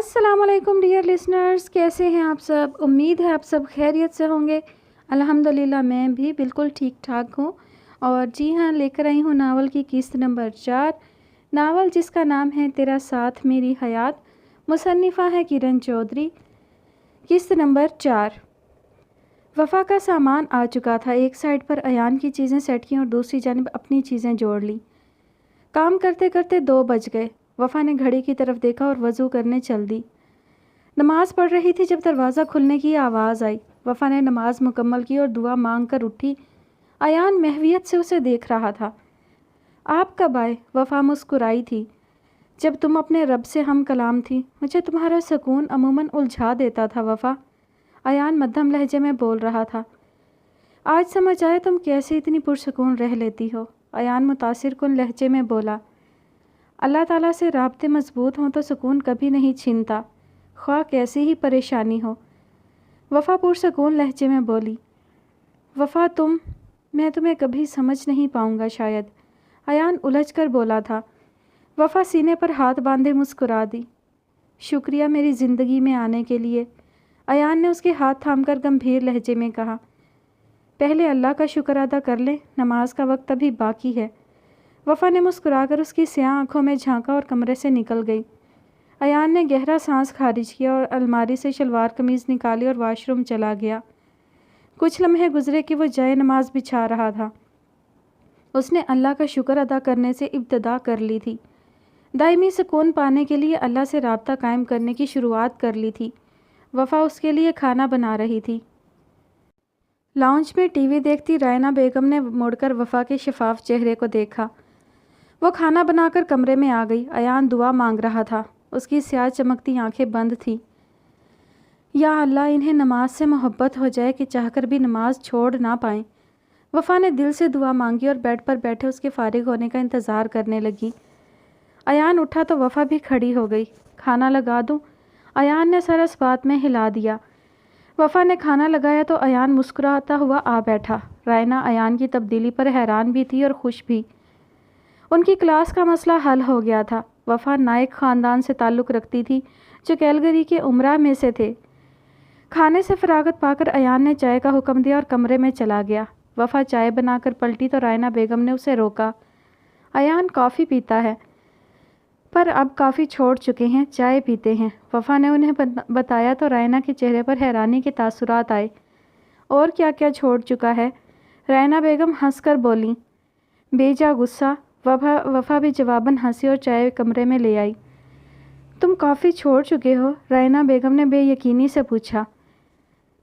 السلام علیکم dear listeners, کیسے ہیں آپ سب؟ امید ہے آپ سب خیریت سے ہوں گے۔ الحمدللہ میں بھی بالکل ٹھیک ٹھاک ہوں، اور جی ہاں، لے کر آئی ہوں ناول کی قسط نمبر 4، ناول جس کا نام ہے تیرا ساتھ میری حیات، مصنفہ ہے کرن چودھری۔ قسط نمبر 4۔ وفا کا سامان آ چکا تھا۔ ایک سائڈ پر ایان کی چیزیں سیٹ کیں اور دوسری جانب اپنی چیزیں جوڑ لی۔ کام کرتے کرتے 2 بج گئے۔ وفا نے گھڑی کی طرف دیکھا اور وضو کرنے چل دی۔ نماز پڑھ رہی تھی جب دروازہ کھلنے کی آواز آئی۔ وفا نے نماز مکمل کی اور دعا مانگ کر اٹھی۔ ایان محویت سے اسے دیکھ رہا تھا۔ آپ کب آئے؟ وفا مسکرائی تھی۔ جب تم اپنے رب سے ہم کلام تھی، مجھے تمہارا سکون عموماً الجھا دیتا تھا وفا، ایان مدھم لہجے میں بول رہا تھا۔ آج سمجھ آئے تم کیسے اتنی پرسکون رہ لیتی ہو، ایان متاثر کن لہجے میں بولا۔ اللہ تعالیٰ سے رابطے مضبوط ہوں تو سکون کبھی نہیں چھنتا، خواہ کیسی ہی پریشانی ہو، وفا پرسکون لہجے میں بولی۔ وفا میں تمہیں کبھی سمجھ نہیں پاؤں گا شاید، ایان الجھ کر بولا تھا۔ وفا سینے پر ہاتھ باندھے مسکرا دی۔ شکریہ میری زندگی میں آنے کے لیے، ایان نے اس کے ہاتھ تھام کر گمبھیر لہجے میں کہا۔ پہلے اللہ کا شکر ادا کر لیں، نماز کا وقت ابھی باقی ہے۔ وفا نے مسکرا کر اس کی سیاہ آنکھوں میں جھانکا اور کمرے سے نکل گئی۔ ایان نے گہرا سانس خارج کیا اور الماری سے شلوار قمیض نکالی اور واش روم چلا گیا۔ کچھ لمحے گزرے کہ وہ جائے نماز بچھا رہا تھا۔ اس نے اللہ کا شکر ادا کرنے سے ابتدا کر لی تھی، دائمی سکون پانے کے لیے اللہ سے رابطہ قائم کرنے کی شروعات کر لی تھی۔ وفا اس کے لیے کھانا بنا رہی تھی۔ لاؤنج میں ٹی وی دیکھتی رائنا بیگم نے مڑ کر وفا کے شفاف چہرے کو دیکھا۔ وہ کھانا بنا کر کمرے میں آ گئی۔ ایان دعا مانگ رہا تھا، اس کی سیاہ چمکتی آنکھیں بند تھیں۔ یا اللہ، انہیں نماز سے محبت ہو جائے کہ چاہ کر بھی نماز چھوڑ نہ پائیں۔ وفا نے دل سے دعا مانگی اور بیڈ پر بیٹھے اس کے فارغ ہونے کا انتظار کرنے لگی۔ ایان اٹھا تو وفا بھی کھڑی ہو گئی۔ کھانا لگا دوں؟ ایان نے سر اس بات میں ہلا دیا۔ وفا نے کھانا لگایا تو ایان مسکراتا ہوا آ بیٹھا۔ رائنا ایان کی تبدیلی پر حیران بھی تھی اور خوش بھی۔ ان کی کلاس کا مسئلہ حل ہو گیا تھا۔ وفا نائک خاندان سے تعلق رکھتی تھی جو کیلگری کے امراء میں سے تھے۔ کھانے سے فراغت پا کر ایان نے چائے کا حکم دیا اور کمرے میں چلا گیا۔ وفا چائے بنا کر پلٹی تو رائنا بیگم نے اسے روکا۔ ایان کافی پیتا ہے، پر اب کافی چھوڑ چکے ہیں، چائے پیتے ہیں، وفا نے انہیں بتایا تو رائنا کے چہرے پر حیرانی کے تاثرات آئے۔ اور کیا کیا چھوڑ چکا ہے؟ رائنا بیگم ہنس کر بولیں۔ بے جا غصہ، وفا بھی جواباً ہنسی اور چائے کمرے میں لے آئی۔ تم کافی چھوڑ چکے ہو؟ رائنا بیگم نے بے یقینی سے پوچھا۔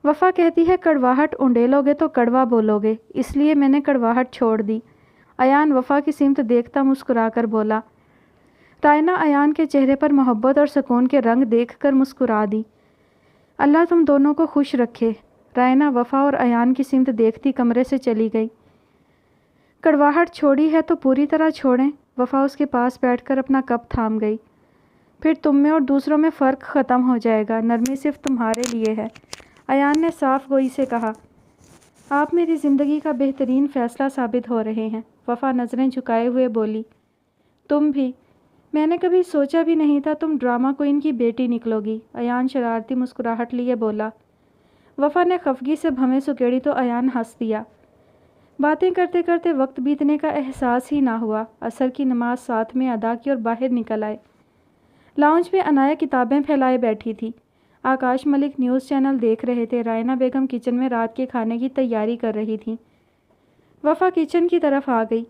وفا کہتی ہے کڑواہٹ اونڈیلو گے تو کڑوا بولو گے، اس لیے میں نے کڑواہٹ چھوڑ دی، ایان وفا کی سمت دیکھتا مسکرا کر بولا۔ رائنا ایان کے چہرے پر محبت اور سکون کے رنگ دیکھ کر مسکرا دی۔ اللہ تم دونوں کو خوش رکھے۔ رائنا وفا اور ایان کی سمت دیکھتی کمرے سے چلی گئی۔ کڑواہٹ چھوڑی ہے تو پوری طرح چھوڑیں، وفا اس کے پاس بیٹھ کر اپنا کپ تھام گئی۔ پھر تم میں اور دوسروں میں فرق ختم ہو جائے گا، نرمی صرف تمہارے لیے ہے، ایان نے صاف گوئی سے کہا۔ آپ میری زندگی کا بہترین فیصلہ ثابت ہو رہے ہیں، وفا نظریں جھکائے ہوئے بولی۔ تم بھی، میں نے کبھی سوچا بھی نہیں تھا تم ڈرامہ کوئن کی بیٹی نکلو گی، ایان شرارتی مسکراہٹ لیے بولا۔ وفا نے خفگی سے بھویں سکیڑی تو ایان ہنس دیا۔ باتیں کرتے کرتے وقت بیتنے کا احساس ہی نہ ہوا۔ عصر کی نماز ساتھ میں ادا کی اور باہر نکل آئے۔ لاؤنج میں عنایا کتابیں پھیلائے بیٹھی تھی۔ آکاش ملک نیوز چینل دیکھ رہے تھے۔ رائنا بیگم کچن میں رات کے کھانے کی تیاری کر رہی تھی۔ وفا کچن کی طرف آ گئی۔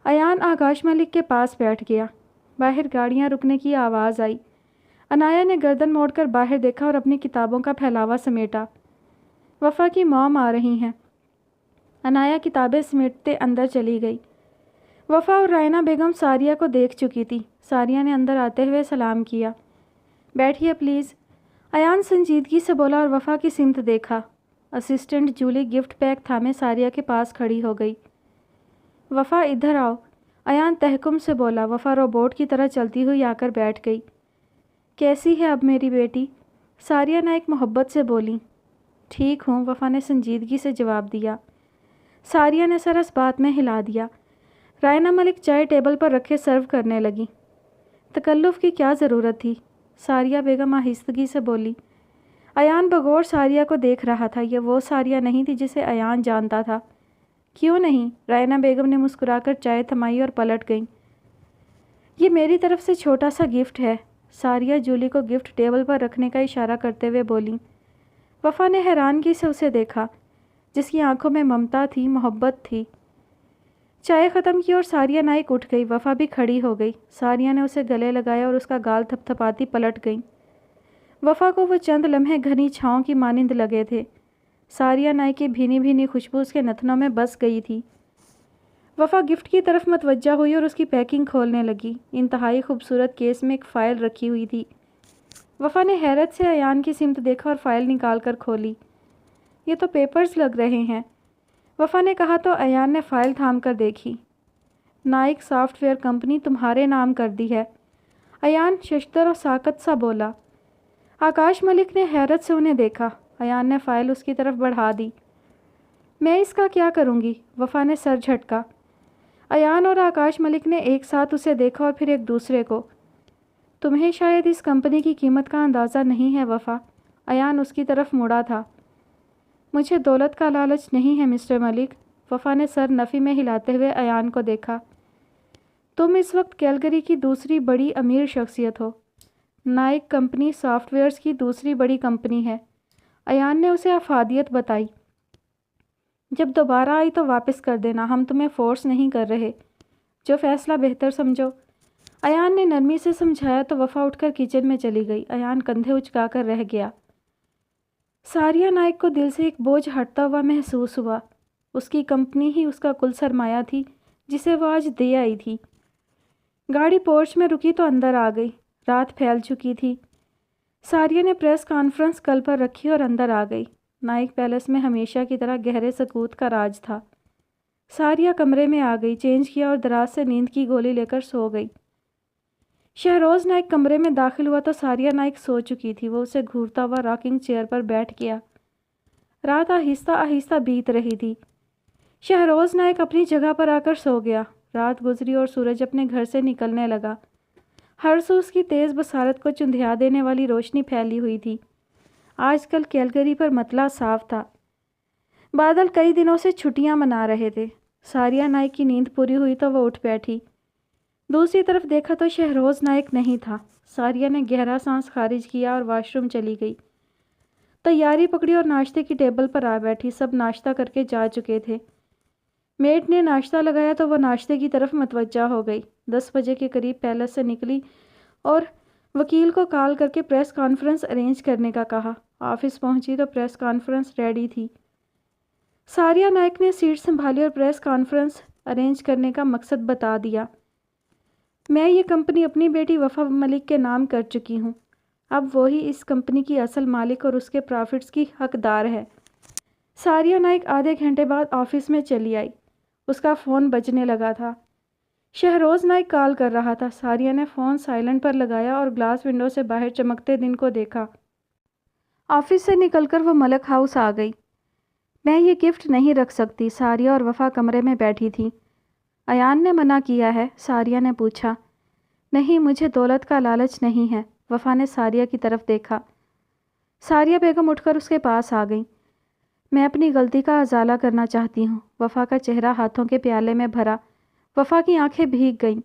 ایان آکاش ملک کے پاس بیٹھ گیا۔ باہر گاڑیاں رکنے کی آواز آئی۔ عنایا نے گردن موڑ کر باہر دیکھا اور اپنی کتابوں کا پھیلاوا سمیٹا۔ وفا کی موم آ رہی ہیں۔ عنایا کتابیں سمیٹتے اندر چلی گئی۔ وفا اور رائنا بیگم ساریہ کو دیکھ چکی تھی۔ ساریہ نے اندر آتے ہوئے سلام کیا۔ بیٹھیے پلیز، ایان سنجیدگی سے بولا اور وفا کی سمت دیکھا۔ اسسٹنٹ جولی گفٹ پیک تھامے ساریہ کے پاس کھڑی ہو گئی۔ وفا ادھر آؤ، ایان تحکم سے بولا۔ وفا روبوٹ کی طرح چلتی ہوئی آ کر بیٹھ گئی۔ کیسی ہے اب میری بیٹی؟ ساریہ نائک محبت سے بولی۔ ٹھیک ہوں، وفا نے سنجیدگی سے جواب دیا۔ ساریہ نے سر اس بات میں ہلا دیا۔ رائنا ملک چائے ٹیبل پر رکھے سرو کرنے لگی۔ تکلف کی کیا ضرورت تھی؟ ساریہ بیگم آہستگی سے بولی۔ ایان بغور ساریہ کو دیکھ رہا تھا۔ یہ وہ ساریہ نہیں تھی جسے ایان جانتا تھا۔ کیوں نہیں؟ رائنا بیگم نے مسکرا کر چائے تھمائی اور پلٹ گئیں۔ یہ میری طرف سے چھوٹا سا گفٹ ہے۔ ساریہ جولی کو گفٹ ٹیبل پر رکھنے کا اشارہ کرتے ہوئے بولیں۔ وفا نے حیرانگی سے اسے دیکھا، جس کی آنکھوں میں ممتا تھی، محبت تھی۔ چائے ختم کی اور ساریہ نائک اٹھ گئی۔ وفا بھی کھڑی ہو گئی۔ ساریہ نے اسے گلے لگایا اور اس کا گال تھپ تھپاتی پلٹ گئیں۔ وفا کو وہ چند لمحے گھنی چھاؤں کی مانند لگے تھے۔ ساریہ نائک کی بھینی بھینی خوشبو اس کے نتنوں میں بس گئی تھی۔ وفا گفٹ کی طرف متوجہ ہوئی اور اس کی پیکنگ کھولنے لگی۔ انتہائی خوبصورت کیس میں ایک فائل رکھی ہوئی تھی۔ وفا نے حیرت سے ایان کی سمت دیکھا اور فائل نکال کر کھولی۔ یہ تو پیپرز لگ رہے ہیں، وفا نے کہا تو ایان نے فائل تھام کر دیکھی۔ نائک سافٹ ویئر کمپنی تمہارے نام کر دی ہے، ایان ششدر و ساکت سا بولا۔ آکاش ملک نے حیرت سے انہیں دیکھا۔ ایان نے فائل اس کی طرف بڑھا دی۔ میں اس کا کیا کروں گی؟ وفا نے سر جھٹکا۔ ایان اور آکاش ملک نے ایک ساتھ اسے دیکھا اور پھر ایک دوسرے کو۔ تمہیں شاید اس کمپنی کی قیمت کا اندازہ نہیں ہے وفا۔ ایان اس کی طرف مڑا تھا۔ مجھے دولت کا لالچ نہیں ہے مسٹر ملک۔ وفا نے سر نفی میں ہلاتے ہوئے ایان کو دیکھا۔ تم اس وقت کیلگری کی دوسری بڑی امیر شخصیت ہو۔ نائک کمپنی سافٹ ویئرز کی دوسری بڑی کمپنی ہے۔ ایان نے اسے افادیت بتائی۔ جب دوبارہ آئی تو واپس کر دینا، ہم تمہیں فورس نہیں کر رہے، جو فیصلہ بہتر سمجھو۔ ایان نے نرمی سے سمجھایا تو وفا اٹھ کر کچن میں چلی گئی۔ ایان کندھے اچکا کر رہ گیا۔ ساریہ نائک کو دل سے ایک بوجھ ہٹتا ہوا محسوس ہوا۔ اس کی کمپنی ہی اس کا کل سرمایہ تھی، جسے وہ آج دے آئی تھی۔ گاڑی پورچ میں رکی تو اندر آ گئی۔ رات پھیل چکی تھی۔ ساریہ نے پریس کانفرنس کل پر رکھی اور اندر آ گئی۔ نائک پیلس میں ہمیشہ کی طرح گہرے سکوت کا راج تھا۔ ساریہ کمرے میں آ گئی، چینج کیا اور دراز سے نیند کی گولی لے کر سو گئی۔ شہروز نائک کمرے میں داخل ہوا تو ساریہ نائک سو چکی تھی۔ وہ اسے گھورتا ہوا راکنگ چیئر پر بیٹھ گیا۔ رات آہستہ آہستہ بیت رہی تھی۔ شہروز نائک اپنی جگہ پر آ کر سو گیا۔ رات گزری اور سورج اپنے گھر سے نکلنے لگا۔ ہر سو اس کی تیز بصارت کو چندھیا دینے والی روشنی پھیلی ہوئی تھی۔ آج کل کیلگری پر مطلع صاف تھا۔ بادل کئی دنوں سے چھٹیاں منا رہے تھے۔ ساریہ نائک کی نیند پوری ہوئی تو وہ اٹھ بیٹھی۔ دوسری طرف دیکھا تو شہروز نائک نہیں تھا۔ ساریہ نے گہرا سانس خارج کیا اور واش روم چلی گئی۔ تیاری پکڑی اور ناشتے کی ٹیبل پر آ بیٹھی۔ سب ناشتہ کر کے جا چکے تھے۔ میڈ نے ناشتہ لگایا تو وہ ناشتے کی طرف متوجہ ہو گئی۔ 10 بجے کے قریب پیلس سے نکلی اور وکیل کو کال کر کے پریس کانفرنس ارینج کرنے کا کہا۔ آفس پہنچی تو پریس کانفرنس ریڈی تھی۔ ساریہ نائک نے سیٹ سنبھالی اور پریس کانفرنس ارینج کرنے کا مقصد بتا دیا۔ میں یہ کمپنی اپنی بیٹی وفا ملک کے نام کر چکی ہوں۔ اب وہی اس کمپنی کی اصل مالک اور اس کے پرافٹس کی حقدار ہے۔ ساریہ نائک آدھے گھنٹے بعد آفس میں چلی آئی۔ اس کا فون بجنے لگا تھا۔ شہروز نائک کال کر رہا تھا۔ ساریہ نے فون سائلنٹ پر لگایا اور گلاس ونڈو سے باہر چمکتے دن کو دیکھا۔ آفس سے نکل کر وہ ملک ہاؤس آ گئی۔ میں یہ گفٹ نہیں رکھ سکتی۔ ساریہ اور وفا کمرے میں بیٹھی تھیں۔ ایان نے منع کیا ہے؟ ساریہ نے پوچھا۔ نہیں، مجھے دولت کا لالچ نہیں ہے۔ وفا نے ساریہ کی طرف دیکھا۔ ساریہ بیگم اٹھ کر اس کے پاس آ گئی۔ میں اپنی غلطی کا ازالہ کرنا چاہتی ہوں۔ وفا کا چہرہ ہاتھوں کے پیالے میں بھرا۔ وفا کی آنکھیں بھیگ گئیں۔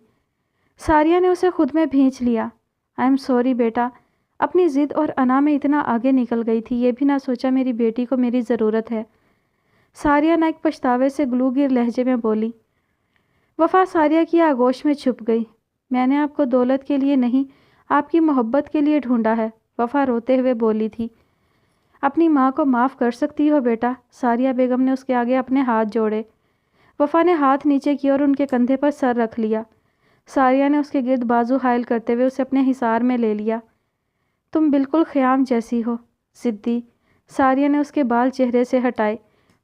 ساریہ نے اسے خود میں بھینچ لیا۔ آئی ایم سوری بیٹا، اپنی ضد اور انا میں اتنا آگے نکل گئی تھی، یہ بھی نہ سوچا میری بیٹی کو میری ضرورت ہے۔ ساریہ نائک پچھتاوے سے گلوگیر لہجے میں بولی۔ وفا ساریہ کی آغوش میں چھپ گئی۔ میں نے آپ کو دولت کے لیے نہیں، آپ کی محبت کے لیے ڈھونڈا ہے، وفا روتے ہوئے بولی تھی۔ اپنی ماں کو معاف کر سکتی ہو بیٹا؟ ساریہ بیگم نے اس کے آگے اپنے ہاتھ جوڑے۔ وفا نے ہاتھ نیچے کیا اور ان کے کندھے پر سر رکھ لیا۔ ساریہ نے اس کے گرد بازو حائل کرتے ہوئے اسے اپنے حصار میں لے لیا۔ تم بالکل خیام جیسی ہو، ضدی۔ ساریہ نے اس کے بال چہرے سے ہٹائے۔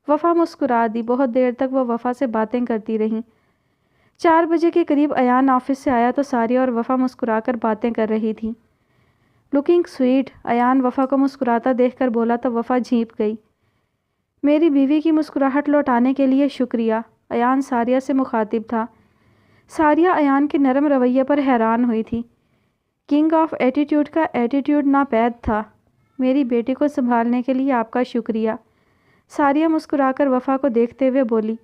وفا مسکرا دی۔ بہت دیر تک وہ وفا سے باتیں کرتی رہیں۔ 4 بجے کے قریب ایان آفس سے آیا تو ساریہ اور وفا مسکرا کر باتیں کر رہی تھیں۔ لکنگ سویٹ، ایان وفا کو مسکراتا دیکھ کر بولا تو وفا جھینپ گئی۔ میری بیوی کی مسکراہٹ لوٹانے کے لیے شکریہ، ایان ساریہ سے مخاطب تھا۔ ساریہ ایان کے نرم رویے پر حیران ہوئی تھی۔ کنگ آف ایٹیٹیوڈ کا ایٹیٹیوڈ ناپید تھا۔ میری بیٹی کو سنبھالنے کے لیے آپ کا شکریہ۔ ساریہ مسکرا کر وفا کو دیکھتے ہوئے بولی۔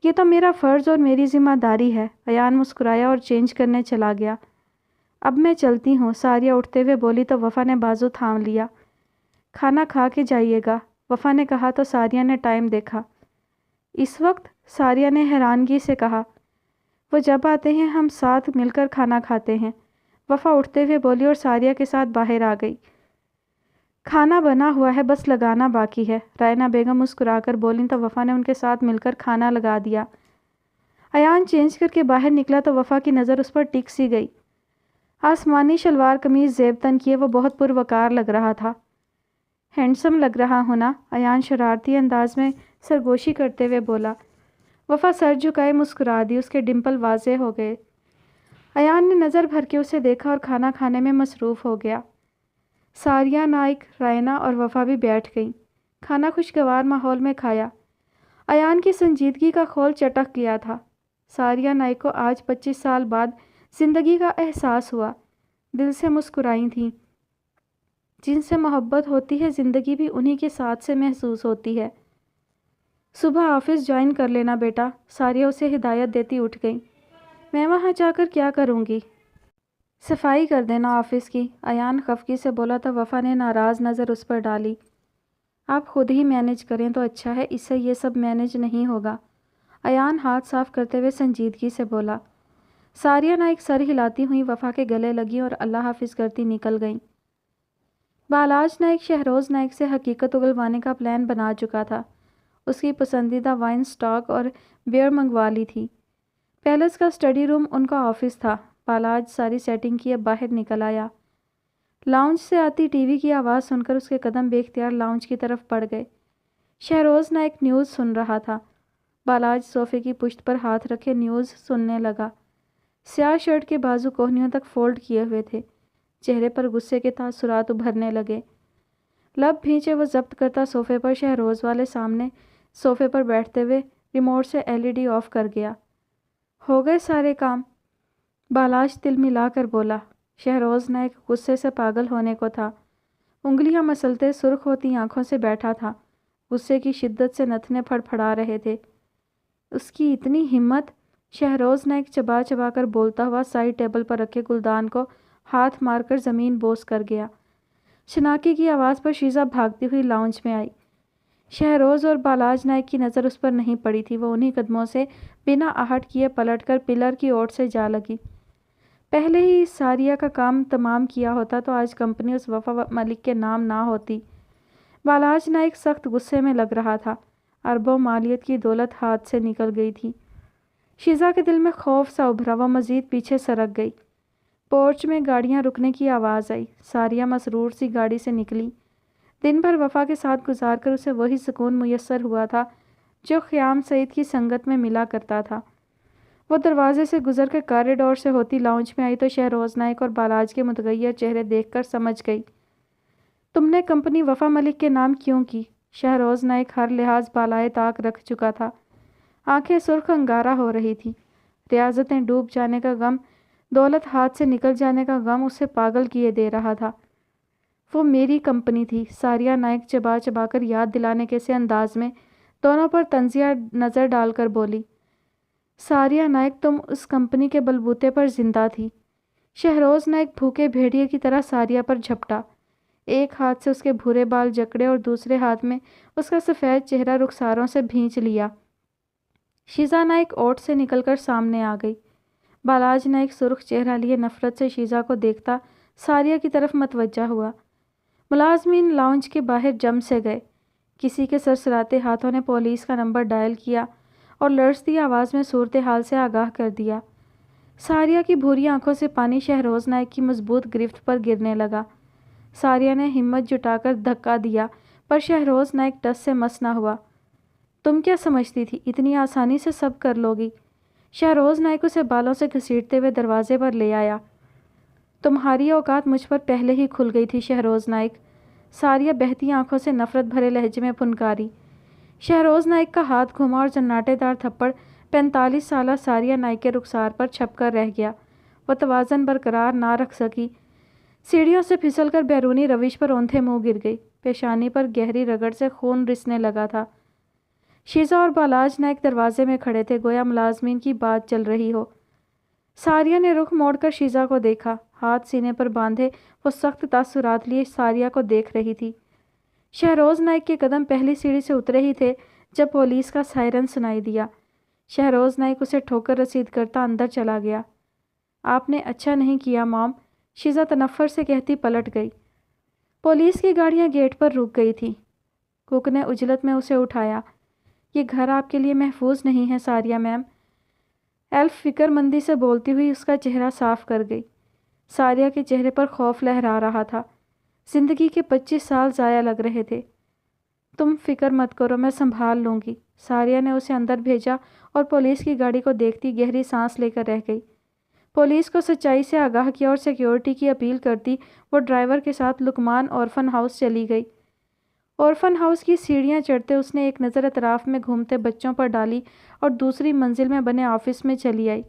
یہ تو میرا فرض اور میری ذمہ داری ہے۔ ایان مسکرایا اور چینج کرنے چلا گیا۔ اب میں چلتی ہوں، ساریہ اٹھتے ہوئے بولی تو وفا نے بازو تھام لیا۔ کھانا کھا کے جائیے گا، وفا نے کہا تو ساریہ نے ٹائم دیکھا۔ اس وقت؟ ساریہ نے حیرانگی سے کہا۔ وہ جب آتے ہیں ہم ساتھ مل کر کھانا کھاتے ہیں، وفا اٹھتے ہوئے بولی اور ساریہ کے ساتھ باہر آ گئی۔ کھانا بنا ہوا ہے، بس لگانا باقی ہے، رائنا بیگم مسکرا کر بولیں تو وفا نے ان کے ساتھ مل کر کھانا لگا دیا۔ ایان چینج کر کے باہر نکلا تو وفا کی نظر اس پر ٹک سی گئی۔ آسمانی شلوار قمیض زیب تن کیے وہ بہت پروقار لگ رہا تھا۔ ہینڈسم لگ رہا ہونا، ایان شرارتی انداز میں سرگوشی کرتے ہوئے بولا۔ وفا سر جھکائے مسکرا دی، اس کے ڈمپل واضح ہو گئے۔ ایان نے نظر بھر کے اسے دیکھا اور کھانا کھانے میں مصروف ہو گیا۔ ساریہ، نائک، رائنا اور وفا بھی بیٹھ گئیں۔ کھانا خوشگوار ماحول میں کھایا۔ ایان کی سنجیدگی کا خول چٹک گیا تھا۔ ساریہ نائک کو آج 25 سال بعد زندگی کا احساس ہوا۔ دل سے مسکرائی تھیں۔ جن سے محبت ہوتی ہے زندگی بھی انہی کے ساتھ سے محسوس ہوتی ہے۔ صبح آفس جوائن کر لینا بیٹا، ساریہ اسے ہدایت دیتی اٹھ گئی۔ میں وہاں جا کر کیا کروں گی؟ صفائی کر دینا آفس کی، ایان خفگی سے بولا تو وفا نے ناراض نظر اس پر ڈالی۔ آپ خود ہی مینج کریں تو اچھا ہے، اس سے یہ سب مینج نہیں ہوگا، ایان ہاتھ صاف کرتے ہوئے سنجیدگی سے بولا۔ ساریہ نائک سر ہلاتی ہوئی وفا کے گلے لگی اور اللہ حافظ کرتی نکل گئیں۔ بالاج نائک شہروز نائک سے حقیقت اگلوانے کا پلان بنا چکا تھا۔ اس کی پسندیدہ وائن سٹاک اور بیئر منگوا لی تھی۔ پیلس کا اسٹڈی روم ان کا آفس تھا۔ بالاج ساری سیٹنگ کیے باہر نکل آیا۔ لاؤنج سے آتی ٹی وی کی آواز سن کر اس کے قدم بے اختیار لاؤنج کی طرف بڑھ گئے۔ شہروز نائک نیوز سن رہا تھا۔ بالاج صوفے کی پشت پر ہاتھ رکھے نیوز سننے لگا۔ سیاہ شرٹ کے بازو کوہنیوں تک فولڈ کیے ہوئے تھے۔ چہرے پر غصے کے تاثرات ابھرنے لگے۔ لب بھینچے وہ ضبط کرتا صوفے پر شہروز والے سامنے صوفے پر بیٹھتے ہوئے ریموٹ سے LED آف کر گیا۔ ہو گئے سارے کام؟ بالاج تل ملا کر بولا۔ شہروز نائک غصے سے پاگل ہونے کو تھا۔ انگلیاں مسلتے سرخ ہوتی آنکھوں سے بیٹھا تھا۔ غصے کی شدت سے نتنے پھڑ پھڑا رہے تھے۔ اس کی اتنی ہمت! شہروز نائک چبا چبا کر بولتا ہوا سائڈ ٹیبل پر رکھے گلدان کو ہاتھ مار کر زمین بوس کر گیا۔ شناکی کی آواز پر شیزا بھاگتی ہوئی لاؤنج میں آئی۔ شہروز اور بالاج نائک کی نظر اس پر نہیں پڑی تھی۔ وہ انہی قدموں سے بنا آہٹ کیے پلٹ کر پلر کی اوٹ سے جا لگی۔ پہلے ہی ساریہ کا کام تمام کیا ہوتا تو آج کمپنی اس وفا ملک کے نام نہ ہوتی۔ بالاج نائک سخت غصے میں لگ رہا تھا۔ اربوں مالیت کی دولت ہاتھ سے نکل گئی تھی۔ شیزا کے دل میں خوف سا ابھرا، وہ مزید پیچھے سرک گئی۔ پورچ میں گاڑیاں رکنے کی آواز آئی۔ ساریہ مسرور سی گاڑی سے نکلی۔ دن بھر وفا کے ساتھ گزار کر اسے وہی سکون میسر ہوا تھا جو خیام سعید کی سنگت میں ملا کرتا تھا۔ وہ دروازے سے گزر کر کاریڈور سے ہوتی لاؤنج میں آئی تو شہروز نائک اور بالاج کے متغیر چہرے دیکھ کر سمجھ گئی۔ تم نے کمپنی وفا ملک کے نام کیوں کی؟ شہروز نائک ہر لحاظ بالائے طاق رکھ چکا تھا۔ آنکھیں سرخ انگارہ ہو رہی تھی۔ ریاستیں ڈوب جانے کا غم، دولت ہاتھ سے نکل جانے کا غم اسے پاگل کیے دے رہا تھا۔ وہ میری کمپنی تھی، ساریہ نائک چبا چبا کر یاد دلانے کے سے انداز میں دونوں پر طنزیہ نظر ڈال کر بولی۔ ساریہ نائک تم اس کمپنی کے بلبوتے پر زندہ تھی۔ شہروز نائک بھوکے بھیڑیے کی طرح ساریہ پر جھپٹا۔ ایک ہاتھ سے اس کے بھورے بال جکڑے اور دوسرے ہاتھ میں اس کا سفید چہرہ رخساروں سے بھینچ لیا۔ شیزا نائک اوٹ سے نکل کر سامنے آ گئی۔ بالاج نائک سرخ چہرہ لیے نفرت سے شیزا کو دیکھتا ساریہ کی طرف متوجہ ہوا۔ ملازمین لاؤنج کے باہر جم سے گئے۔ کسی کے سرسراتے ہاتھوں نے پولیس کا نمبر ڈائل کیا اور لرزتی آواز میں صورتحال سے آگاہ کر دیا۔ ساریہ کی بھوری آنکھوں سے پانی شہروز نائک کی مضبوط گرفت پر گرنے لگا۔ ساریہ نے ہمت جٹا کر دھکا دیا پر شہروز نائک ٹس سے مس نہ ہوا۔ تم کیا سمجھتی تھی اتنی آسانی سے سب کر لوگی؟ شہروز نائک اسے بالوں سے گھسیٹتے ہوئے دروازے پر لے آیا۔ تمہاری اوقات مجھ پر پہلے ہی کھل گئی تھی شہروز نائک، ساریہ بہتی آنکھوں سے نفرت بھرے لہجے میں پھنکاری۔ شہروز نائک کا ہاتھ گھما اور زناٹے دار تھپڑ 45 سالہ ساریہ نائک کے رخسار پر چھپ کر رہ گیا۔ وہ توازن برقرار نہ رکھ سکی، سیڑھیوں سے پھسل کر بیرونی روش پر اوندھے منہ گر گئی۔ پیشانی پر گہری رگڑ سے خون رسنے لگا تھا۔ شیزا اور بالاج نائک دروازے میں کھڑے تھے، گویا ملازمین کی بات چل رہی ہو۔ ساریہ نے رخ موڑ کر شیزا کو دیکھا، ہاتھ سینے پر باندھے وہ سخت تاثرات لیے ساریہ کو دیکھ رہی تھی۔ شہروز نائک کے قدم پہلی سیڑھی سے اترے ہی تھے جب پولیس کا سائرن سنائی دیا۔ شہروز نائک اسے ٹھوکر رسید کرتا اندر چلا گیا۔ آپ نے اچھا نہیں کیا مام، شیزا تنفر سے کہتی پلٹ گئی۔ پولیس کی گاڑیاں گیٹ پر رک گئی تھی۔ کک نے عجلت میں اسے اٹھایا۔ یہ گھر آپ کے لیے محفوظ نہیں ہے ساریہ میم، ایلف فکر مندی سے بولتی ہوئی اس کا چہرہ صاف کر گئی۔ ساریہ کے چہرے پر خوف لہرا رہا تھا، زندگی کے 25 سال ضائع لگ رہے تھے۔ تم فکر مت کرو، میں سنبھال لوں گی۔ ساریہ نے اسے اندر بھیجا اور پولیس کی گاڑی کو دیکھتی گہری سانس لے کر رہ گئی۔ پولیس کو سچائی سے آگاہ کیا اور سیکیورٹی کی اپیل کرتی وہ ڈرائیور کے ساتھ لقمان اورفن ہاؤس چلی گئی۔ اورفن ہاؤس کی سیڑھیاں چڑھتے اس نے ایک نظر اطراف میں گھومتے بچوں پر ڈالی اور دوسری منزل میں بنے آفس میں چلی آئی۔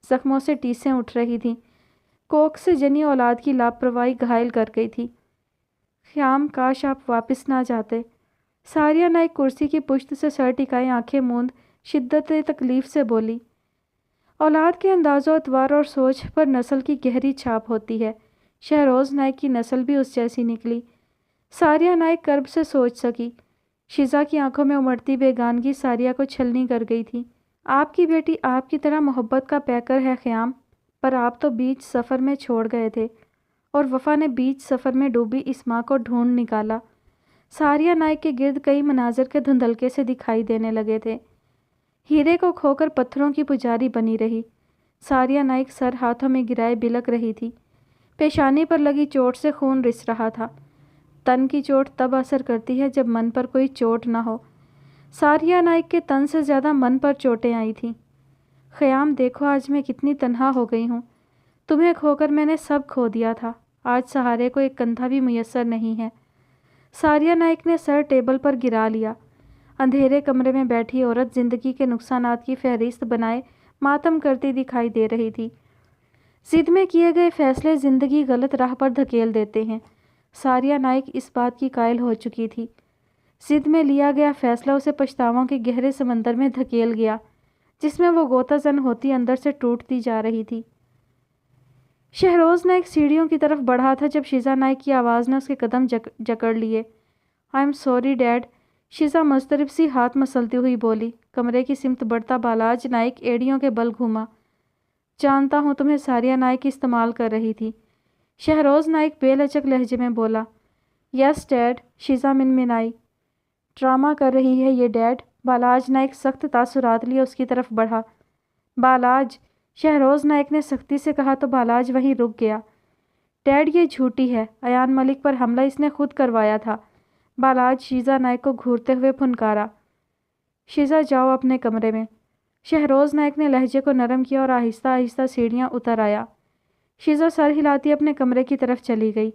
زخموں سے ٹیسیں اٹھ رہی تھیں، کوک سے جنی اولاد کی لاپرواہی گھائل کر گئی تھی۔ خیام کاش آپ واپس نہ جاتے۔ ساریہ نائک کرسی کی پشت سے سر ٹکائے آنکھیں موند شدت تکلیف سے بولی۔ اولاد کے انداز و اطوار اور سوچ پر نسل کی گہری چھاپ ہوتی ہے۔ شہروز نائک کی نسل بھی اس جیسی نکلی۔ ساریہ نائک کرب سے سوچ سکی۔ شیزا کی آنکھوں میں امڑتی بیگانگی ساریہ کو چھلنی کر گئی تھی۔ آپ کی بیٹی آپ کی طرح محبت کا پیکر ہے خیام، پر آپ تو بیچ سفر میں چھوڑ گئے تھے، اور وفا نے بیچ سفر میں ڈوبی اس ماں کو ڈھونڈ نکالا۔ ساریہ نائک کے گرد کئی مناظر کے دھندلکے سے دکھائی دینے لگے تھے۔ ہیرے کو کھو کر پتھروں کی پجاری بنی رہی۔ ساریہ نائک سر ہاتھوں میں گرائے بلک رہی تھی۔ پیشانی پر لگی چوٹ سے خون رس رہا تھا۔ تن کی چوٹ تب اثر کرتی ہے جب من پر کوئی چوٹ نہ ہو۔ ساریہ نائک کے تن سے زیادہ من پر چوٹیں آئی تھیں۔ خیام دیکھو آج میں کتنی تنہا ہو گئی ہوں، تمہیں کھو کر میں نے سب کھو دیا تھا، آج سہارے کو ایک کندھا بھی میسر نہیں ہے۔ ساریہ نائک نے سر ٹیبل پر گرا لیا۔ اندھیرے کمرے میں بیٹھی عورت زندگی کے نقصانات کی فہرست بنائے ماتم کرتی دکھائی دے رہی تھی۔ ضد میں کیے گئے فیصلے زندگی غلط راہ پر دھکیل دیتے ہیں۔ ساریہ نائک اس بات کی قائل ہو چکی تھی۔ ضد میں لیا گیا فیصلہ اسے پچھتاووں کے گہرے سمندر میں دھکیل گیا، جس میں وہ غوطہ زن ہوتی اندر سے ٹوٹتی جا رہی تھی۔ شہروز نائک سیڑھیوں کی طرف بڑھا تھا جب شیزا نائک کی آواز نے اس کے قدم جکڑ لیے۔ آئی ایم سوری ڈیڈ، شیزا مضطرب سی ہاتھ مسلتی ہوئی بولی۔ کمرے کی سمت بڑھتا بالاج نائک ایڑیوں کے بل گھوما۔ جانتا ہوں تمہیں ساریہ نائک استعمال کر رہی تھی، شہروز نائک بے لچک لہجے میں بولا۔ یس ڈیڈ، شیزا منمنائی۔ ڈرامہ کر رہی ہے یہ ڈیڈ۔ بالاج نائک سخت تاثرات لیے اس کی طرف بڑھا۔ بالاج، شہروز نائک نے سختی سے کہا تو بالاج وہیں رک گیا۔ ڈیڈ یہ جھوٹی ہے، ایان ملک پر حملہ اس نے خود کروایا تھا۔ بالاج شیزا نائک کو گھورتے ہوئے پھنکارا۔ شیزا جاؤ اپنے کمرے میں۔ شہروز نائک نے لہجے کو نرم کیا اور آہستہ آہستہ سیڑھیاں اتر آیا۔ شیزا سر ہلاتی اپنے کمرے کی طرف چلی گئی۔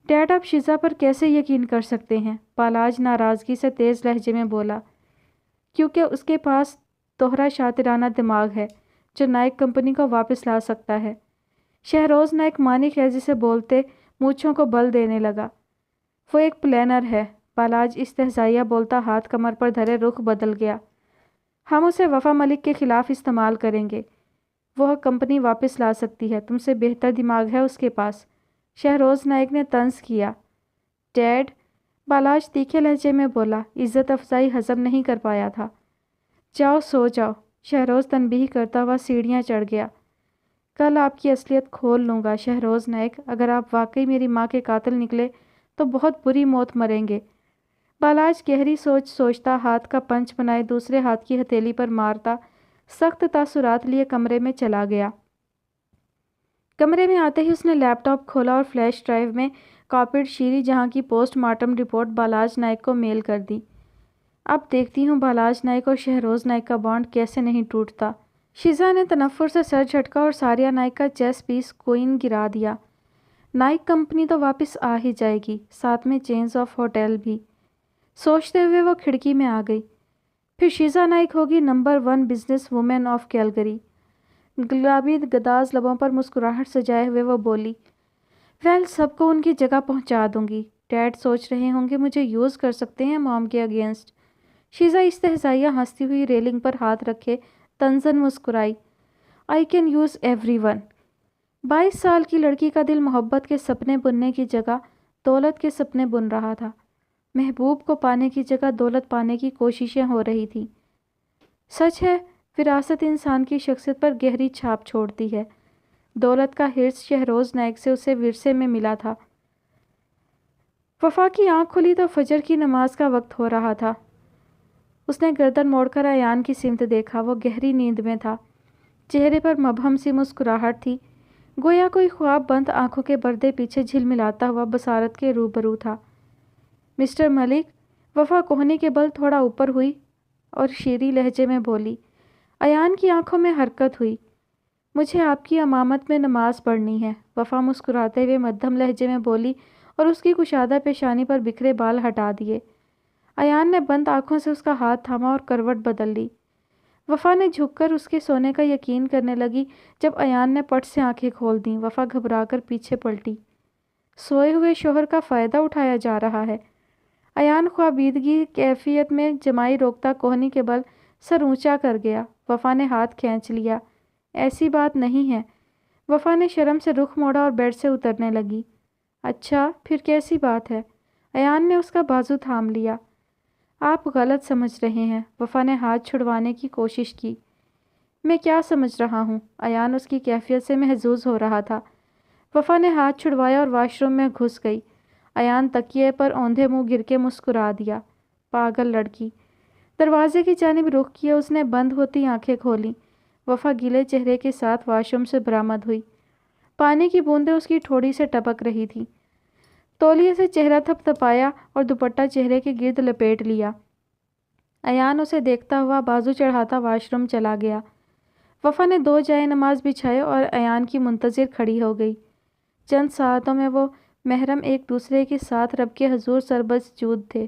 ڈیڈ آپ شیزا پر کیسے یقین کر سکتے ہیں؟ بالاج ناراضگی سے تیز لہجے میں بولا۔ کیونکہ اس کے پاس دوہرا شاطرانہ دماغ ہے جو نائک کمپنی کو واپس لا سکتا ہے۔ شہروز نائک مانی خیزی سے بولتے مونچھوں کو بل دینے لگا۔ وہ ایک پلینر ہے۔ بالاج استہزائیہ بولتا ہاتھ کمر پر دھرے رخ بدل گیا۔ ہم اسے وفا ملک کے خلاف استعمال کریں گے، وہ کمپنی واپس لا سکتی ہے، تم سے بہتر دماغ ہے اس کے پاس۔ شہروز نائک نے طنز کیا۔ ڈیڈ، بالاج تیکھے لہجے میں بولا، عزت افزائی ہضم نہیں کر پایا تھا۔ جاؤ سو جاؤ، شہروز تنبیہ کرتا ہوا سیڑھیاں چڑھ گیا۔ کل آپ کی اصلیت کھول لوں گا شہروز نائک، اگر آپ واقعی میری ماں کے قاتل نکلے تو بہت بری موت مریں گے۔ بالاج گہری سوچ سوچتا ہاتھ کا پنچ بنائے دوسرے ہاتھ کی ہتھیلی پر مارتا سخت تاثرات لیے کمرے میں چلا گیا۔ کمرے میں آتے ہی اس نے لیپ ٹاپ کھولا اور فلیش ڈرائیو میں کاپیڈ شیری جہاں کی postmortem report Balaj Naik کو میل کر دی۔ اب دیکھتی ہوں بالاج نائک اور شہروز نائک کا بانڈ کیسے نہیں ٹوٹتا۔ شیزا نے تنفر سے سر جھٹکا اور ساریہ نائک کا چیس پیس کوئن گرا دیا۔ نائک کمپنی تو واپس آ ہی جائے گی، ساتھ میں چینز آف ہوٹل بھی۔ سوچتے ہوئے وہ کھڑکی میں آ گئی۔ پھر شیزا نائک ہوگی number 1 business woman of Calgary. گلابی گداز لبوں پر مسکراہٹ سجائے ہوئے وہ بولی، ویل سب کو ان کی جگہ پہنچا دوں گی۔ ڈیڈ سوچ رہے ہوں گے مجھے یوز کر سکتے ہیں موم کے اگینسٹ۔ شیزا استہزائیہ ہنستی ہوئی ریلنگ پر ہاتھ رکھے تنزن مسکرائی، I can use everyone. 22 سال کی لڑکی کا دل محبت کے سپنے بننے کی جگہ دولت کے سپنے بن رہا تھا۔ محبوب کو پانے کی جگہ دولت پانے کی کوششیں ہو رہی تھیں۔ سچ ہے، وراثت انسان کی شخصیت پر گہری چھاپ چھوڑتی ہے۔ دولت کا ہرس شہروز نائک سے اسے ورثے میں ملا تھا۔ وفا کی آنکھ کھلی تو فجر کی نماز کا وقت ہو رہا تھا۔ اس نے گردن موڑ کر ایان کی سمت دیکھا۔ وہ گہری نیند میں تھا، چہرے پر مبہم سی مسکراہٹ تھی، گویا کوئی خواب بند آنکھوں کے پردے پیچھے جھلملاتا ہوا بصارت کے روبرو تھا۔ مسٹر ملک، وفا کوہنی کے بل تھوڑا اوپر ہوئی اور شیریں لہجے میں بولی۔ ایان کی آنکھوں میں حرکت ہوئی۔ مجھے آپ کی امامت میں نماز پڑھنی ہے، وفا مسکراتے ہوئے مدھم لہجے میں بولی اور اس کی کشادہ پیشانی پر بکھرے بال ہٹا دیے۔ ایان نے بند آنکھوں سے اس کا ہاتھ تھاما اور کروٹ بدل لی۔ وفا نے جھک کر اس کے سونے کا یقین کرنے لگی۔ جب ایان نے پٹ سے آنکھیں کھول دیں، وفا گھبرا کر پیچھے پلٹی۔ سوئے ہوئے شوہر کا فائدہ اٹھایا جا رہا ہے۔ ایان خوابیدگی کیفیت میں جمائی روکتا کوہنی کے بل سر اونچا کر گیا۔ وفا نے ہاتھ کھینچ لیا۔ ایسی بات نہیں ہے۔ وفا نے شرم سے رخ موڑا اور بیڈ سے اترنے لگی۔ اچھا، پھر کیسی بات ہے؟ ایان نے اس کا بازو تھام لیا۔ آپ غلط سمجھ رہے ہیں۔ وفا نے ہاتھ چھڑوانے کی کوشش کی۔ میں کیا سمجھ رہا ہوں؟ ایان اس کی کیفیت سے محظوظ ہو رہا تھا۔ وفا نے ہاتھ چھڑوایا اور واش روم میں گھس گئی۔ ایان تکیے پر اوندھے منہ گر کے مسکرا دیا۔ پاگل لڑکی۔ دروازے کی جانب رخ کیا اس نے بند ہوتی آنکھیں کھولیں۔ وفا گیلے چہرے کے ساتھ واش روم سے برآمد ہوئی۔ پانی کی بوندیں اس کی ٹھوڑی سے ٹپک رہی تھیں۔ تولیے سے چہرہ تھپ تھپایا اور دوپٹہ چہرے کے گرد لپیٹ لیا۔ ایان اسے دیکھتا ہوا بازو چڑھاتا واش روم چلا گیا۔ وفا نے 2 جائے نماز بچھائے اور ایان کی منتظر کھڑی ہو گئی۔ چند ساعتوں میں وہ محرم ایک دوسرے کے ساتھ رب کے حضور سربسجود تھے۔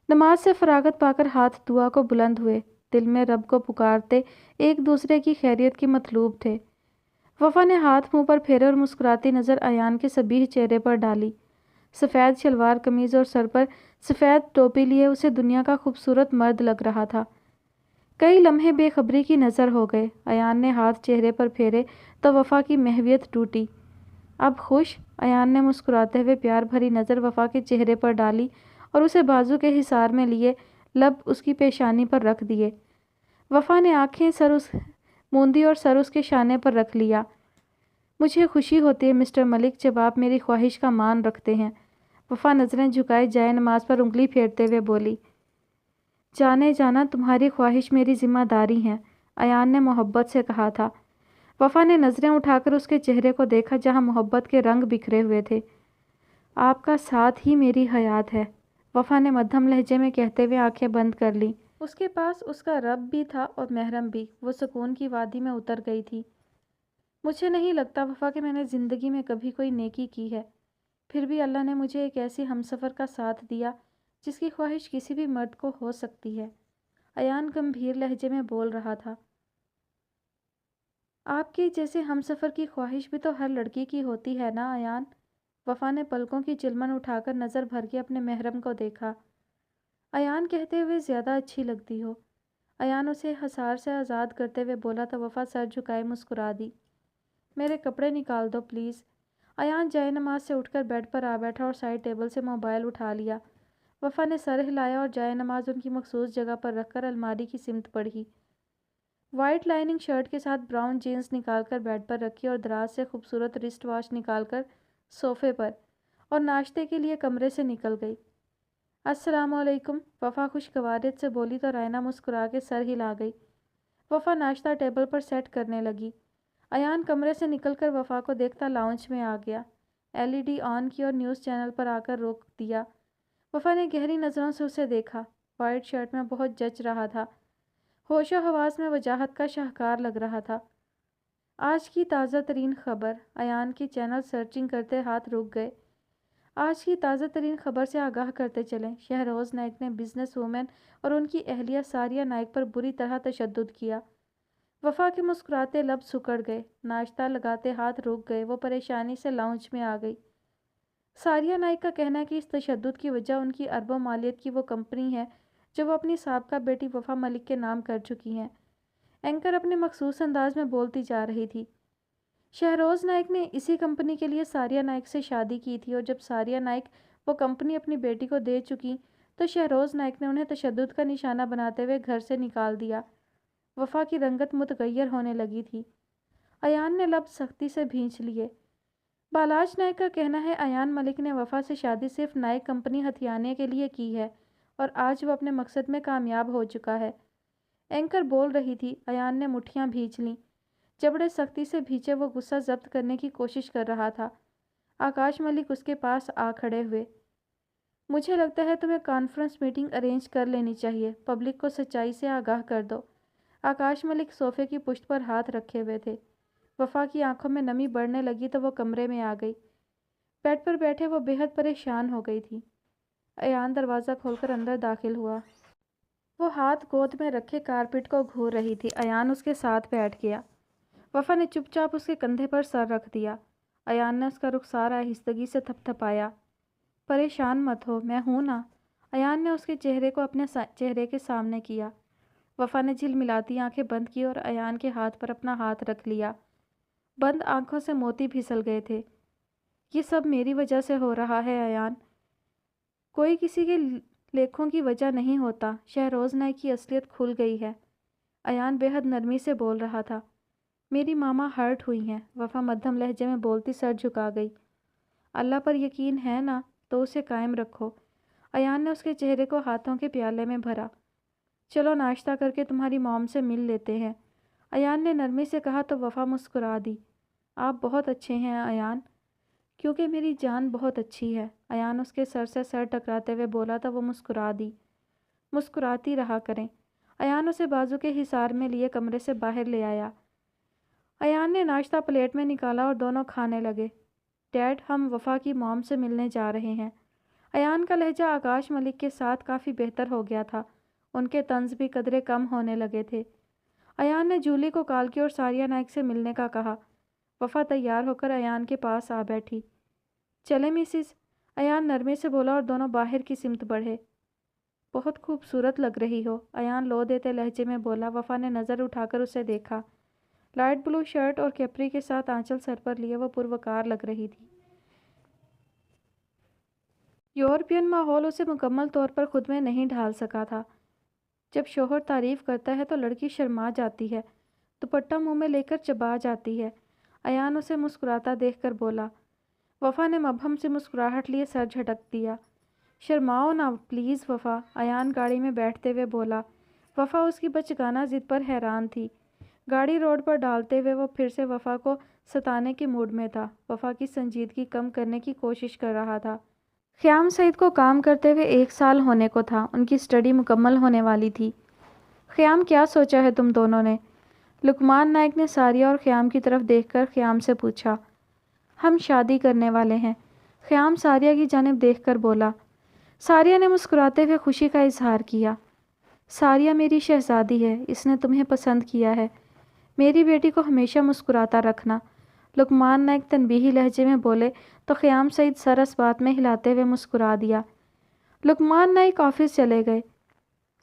نماز سے فراغت پا کر ہاتھ دعا کو بلند ہوئے، دل میں رب کو پکارتے ایک دوسرے کی خیریت کی مطلوب تھے۔ وفا نے ہاتھ منہ پر پھیرے اور مسکراتی نظر ایان کے صبیح چہرے پر ڈالی۔ سفید شلوار قمیض اور سر پر سفید ٹوپی لیے اسے دنیا کا خوبصورت مرد لگ رہا تھا۔ کئی لمحے بے خبری کی نظر ہو گئے۔ ایان نے ہاتھ چہرے پر پھیرے تو وفا کی محویت ٹوٹی۔ اب خوش؟ ایان نے مسکراتے ہوئے پیار بھری نظر وفا کے چہرے پر ڈالی اور اسے بازو کے حصار میں لیے لب اس کی پیشانی پر رکھ دیے۔ وفا نے آنکھیں موندی اور سر اس کے شانے پر رکھ لیا۔ مجھے خوشی ہوتی ہے مسٹر ملک جب آپ میری خواہش کا مان رکھتے ہیں۔ وفا نظریں جھکائے جائے نماز پر انگلی پھیرتے ہوئے بولی، جانے جانا تمہاری خواہش میری ذمہ داری ہے، ایان نے محبت سے کہا تھا۔ وفا نے نظریں اٹھا کر اس کے چہرے کو دیکھا جہاں محبت کے رنگ بکھرے ہوئے تھے۔ آپ کا ساتھ ہی میری حیات ہے، وفا نے مدھم لہجے میں کہتے ہوئے آنکھیں بند کر لیں۔ اس کے پاس اس کا رب بھی تھا اور محرم بھی۔ وہ سکون کی وادی میں اتر گئی تھی۔ مجھے نہیں لگتا وفا کہ میں نے زندگی میں کبھی کوئی نیکی کی ہے، پھر بھی اللہ نے مجھے ایک ایسی ہمسفر کا ساتھ دیا جس کی خواہش کسی بھی مرد کو ہو سکتی ہے۔ ایان گمبھیر لہجے میں بول رہا تھا۔ آپ کی جیسے ہمسفر کی خواہش بھی تو ہر لڑکی کی ہوتی ہے نا ایان؟ وفا نے پلکوں کی چلمن اٹھا کر نظر بھر کے اپنے محرم کو دیکھا۔ ایان کہتے ہوئے زیادہ اچھی لگتی ہو۔ ایان اسے حصار سے آزاد کرتے ہوئے بولا تو وفا سر جھکائے مسکرا دی۔ میرے کپڑے نکال دو پلیز۔ ایان جائے نماز سے اٹھ کر بیڈ پر آ بیٹھا اور سائڈ ٹیبل سے موبائل اٹھا لیا۔ وفا نے سر ہلایا اور جائے نماز ان کی مخصوص جگہ پر رکھ کر الماری کی سمت بڑھی۔ وائٹ لائننگ شرٹ کے ساتھ براؤن جینز نکال کر بیڈ پر رکھی اور دراز سے خوبصورت رسٹ واچ نکال کر صوفے پر اور ناشتے کے لیے کمرے سے نکل گئی۔ السلام علیکم، وفا خوشگواریت سے بولی تو رائنا مسکرا کے سر ہلا گئی۔ وفا ناشتہ ٹیبل پر سیٹ کرنے لگی۔ ایان کمرے سے نکل کر وفا کو دیکھتا لاؤنج میں آ گیا، LED آن کی اور نیوز چینل پر آ کر روک دیا۔ وفا نے گہری نظروں سے اسے دیکھا۔ وائٹ شرٹ میں بہت جچ رہا تھا، ہوش و حواس میں وجاہت کا شاہکار لگ رہا تھا۔ آج کی تازہ ترین خبر؟ ایان کی چینل سرچنگ کرتے ہاتھ رک گئے۔ آج کی تازہ ترین خبر سے آگاہ کرتے چلیں، شہروز نائک نے بزنس وومن اور ان کی اہلیہ ساریہ نائک پر بری طرح تشدد کیا۔ وفا کے مسکراتے لب سکڑ گئے، ناشتہ لگاتے ہاتھ رک گئے، وہ پریشانی سے لاؤنج میں آ گئی۔ ساریہ نائک کا کہنا ہے کہ اس تشدد کی وجہ ان کی اربوں مالیت کی وہ کمپنی ہے جو وہ اپنی سابقہ بیٹی وفا ملک کے نام کر چکی ہیں۔ اینکر اپنے مخصوص انداز میں بولتی جا رہی تھی۔ شہروز نائک نے اسی کمپنی کے لیے ساریہ نائک سے شادی کی تھی، اور جب ساریہ نائک وہ کمپنی اپنی بیٹی کو دے چکی تو شہروز نائک نے انہیں تشدد کا نشانہ بناتے ہوئے گھر سے نکال دیا۔ وفا کی رنگت متغیر ہونے لگی تھی۔ ایان نے لب سختی سے بھینچ لیے۔ بالاج نائک کا کہنا ہے ایان ملک نے وفا سے شادی صرف نائک کمپنی ہتھیانے کے لیے کی ہے، اور آج وہ اپنے مقصد میں کامیاب ہو چکا ہے۔ اینکر بول رہی تھی، ایان نے مٹھیاں بھینچ لیں۔ جبڑے سختی سے بھینچے، وہ غصہ ضبط کرنے کی کوشش کر رہا تھا۔ آکاش ملک اس کے پاس آ کھڑے ہوئے۔ مجھے لگتا ہے تمہیں کانفرنس میٹنگ ارینج کر لینی چاہیے، پبلک کو سچائی سے آگاہ کر دو۔ آکاش ملک صوفے کی پشت پر ہاتھ رکھے ہوئے تھے۔ وفا کی آنکھوں میں نمی بڑھنے لگی تو وہ کمرے میں آ گئی۔ بیڈ پر بیٹھے وہ بے حد پریشان ہو گئی تھی۔ ایان دروازہ کھول کر اندر داخل ہوا۔ وہ ہاتھ گود میں رکھے کارپٹ کو گھور رہی تھی۔ ایان اس کے ساتھ بیٹھ گیا۔ وفا نے چپ چاپ اس کے کندھے پر سر رکھ دیا۔ ایان نے اس کا رخسار آہستگی سے تھپ تھپایا۔ پریشان مت ہو، میں ہوں نا۔ ایان نے اس کے چہرے کو اپنے چہرے کے سامنے کیا۔ وفا نے جھلملاتی آنکھیں بند کی اور ایان کے ہاتھ پر اپنا ہاتھ رکھ لیا۔ بند آنکھوں سے موتی پھسل گئے تھے۔ یہ سب میری وجہ سے ہو رہا ہے ایان، کوئی کسی کے لیکھوں کی وجہ نہیں ہوتا۔ شہروز نائک کی اصلیت کھل گئی ہے۔ ایان بے حد نرمی سے بول رہا تھا۔ میری ماما ہرٹ ہوئی ہیں۔ وفا مدھم لہجے میں بولتی سر جھکا گئی۔ اللہ پر یقین ہے نا، تو اسے قائم رکھو۔ ایان نے اس کے چہرے کو ہاتھوں کے پیالے میں بھرا۔ چلو ناشتہ کر کے تمہاری موم سے مل لیتے ہیں، ایان نے نرمی سے کہا تو وفا مسکرا دی۔ آپ بہت اچھے ہیں ایان، کیونکہ میری جان بہت اچھی ہے۔ ایان اس کے سر سے سر ٹکراتے ہوئے بولا تو وہ مسکرا دی۔ مسکراتی رہا کریں۔ ایان اسے بازو کے حصار میں لیے کمرے سے باہر لے آیا۔ ایان نے ناشتہ پلیٹ میں نکالا اور دونوں کھانے لگے۔ ڈیڈ، ہم وفا کی موم سے ملنے جا رہے ہیں۔ ایان کا لہجہ آکاش ملک کے ساتھ کافی بہتر ہو گیا تھا، ان کے طنز بھی قدرے کم ہونے لگے تھے۔ ایان نے جولی کو کال کی اور ساریہ نائک سے ملنے کا کہا۔ وفا تیار ہو کر ایان کے پاس آ بیٹھی۔ چلے مسز، ایان نرمی سے بولا اور دونوں باہر کی سمت بڑھے۔ بہت خوبصورت لگ رہی ہو، ایان لو دیتے لہجے میں بولا۔ وفا نے نظر اٹھا کر اسے دیکھا۔ لائٹ بلو شرٹ اور کیپری کے ساتھ آنچل سر پر لیے وہ پروکار لگ رہی تھی۔ یورپین ماحول اسے مکمل طور پر خود میں نہیں ڈھال سکا تھا۔ جب شوہر تعریف کرتا ہے تو لڑکی شرما جاتی ہے، دوپٹہ منہ میں لے کر چبا جاتی ہے۔ ایان اسے مسکراتا دیکھ کر بولا۔ وفا نے مبہم سے مسکراہٹ لیے سر جھٹک دیا۔ شرماؤ نا پلیز وفا، ایان گاڑی میں بیٹھتے ہوئے بولا۔ وفا اس کی بچگانہ ضد پر حیران تھی۔ گاڑی روڈ پر ڈالتے ہوئے وہ پھر سے وفا کو ستانے کے موڈ میں تھا، وفا کی سنجیدگی کم کرنے کی کوشش کر رہا تھا۔ خیام سعید کو کام کرتے ہوئے 1 سال ہونے کو تھا، ان کی سٹڈی مکمل ہونے والی تھی۔ خیام، کیا سوچا ہے تم دونوں نے؟ لقمان نائک نے ساریہ اور خیام کی طرف دیکھ کر خیام سے پوچھا۔ ہم شادی کرنے والے ہیں، خیام ساریہ کی جانب دیکھ کر بولا۔ ساریہ نے مسکراتے ہوئے خوشی کا اظہار کیا۔ ساریہ میری شہزادی ہے، اس نے تمہیں پسند کیا ہے، میری بیٹی کو ہمیشہ مسکراتا رکھنا، لقمان نائک تنبیہی لہجے میں بولے تو خیام سعید سر اس بات میں ہلاتے ہوئے مسکرا دیا۔ لقمان نائک آفس چلے گئے۔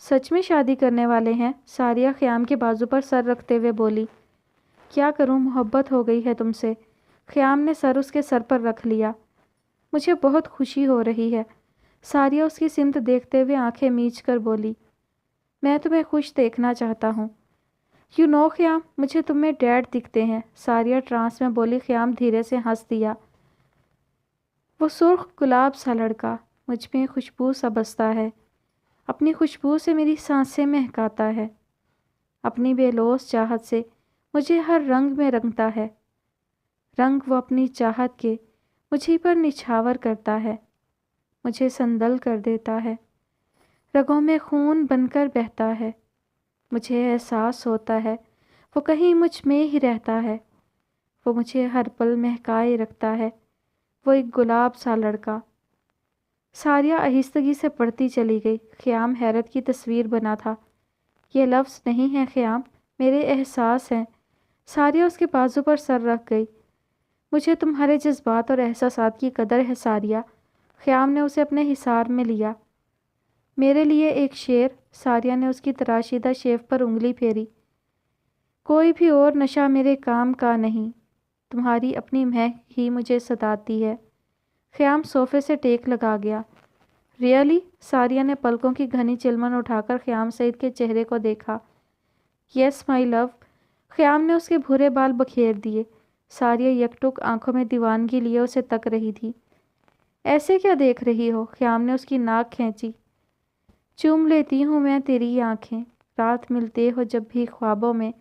سچ میں شادی کرنے والے ہیں؟ ساریہ خیام کے بازو پر سر رکھتے ہوئے بولی۔ کیا کروں، محبت ہو گئی ہے تم سے۔ خیام نے سر اس کے سر پر رکھ لیا۔ مجھے بہت خوشی ہو رہی ہے۔ ساریہ اس کی سمت دیکھتے ہوئے آنکھیں میچ کر بولی۔ میں تمہیں خوش دیکھنا چاہتا ہوں۔ یو نو خیام، مجھے تم میں ڈیڈ دکھتے ہیں، ساریہ ٹرانس میں بولی۔ خیام دھیرے سے ہنس دیا۔ وہ سرخ گلاب سا لڑکا مجھ میں خوشبو سا بستا ہے، اپنی خوشبو سے میری سانسیں مہکاتا ہے، اپنی بے لوث چاہت سے مجھے ہر رنگ میں رنگتا ہے، رنگ وہ اپنی چاہت کے مجھے پر نچھاور کرتا ہے، مجھے سندل کر دیتا ہے، رگوں میں خون بن کر بہتا ہے، مجھے احساس ہوتا ہے وہ کہیں مجھ میں ہی رہتا ہے، وہ مجھے ہر پل مہکائے رکھتا ہے، وہ ایک گلاب سا لڑکا۔ ساریہ آہستگی سے پڑھتی چلی گئی۔ خیام حیرت کی تصویر بنا تھا۔ یہ لفظ نہیں ہے خیام، میرے احساس ہیں۔ ساریہ اس کے بازو پر سر رکھ گئی۔ مجھے تمہارے جذبات اور احساسات کی قدر ہے ساریہ۔ خیام نے اسے اپنے حصار میں لیا۔ میرے لیے ایک شعر، ساریہ نے اس کی تراشیدہ شیف پر انگلی پھیری۔ کوئی بھی اور نشہ میرے کام کا نہیں، تمہاری اپنی مہک ہی مجھے ستاتی ہے۔ خیام صوفے سے ٹیک لگا گیا۔ ریئلی؟ ساریہ نے پلکوں کی گھنی چلمن اٹھا کر خیام سعید کے چہرے کو دیکھا۔ یس مائی لو۔ خیام نے اس کے بھورے بال بکھیر دیے۔ ساریہ یکٹک آنکھوں میں دیوانگی لیے اسے تک رہی تھی۔ ایسے کیا دیکھ رہی ہو؟ خیام نے اس کی ناک کھینچی۔ چوم لیتی ہوں میں تیری آنکھیں، رات ملتے ہو جب بھی خوابوں میں۔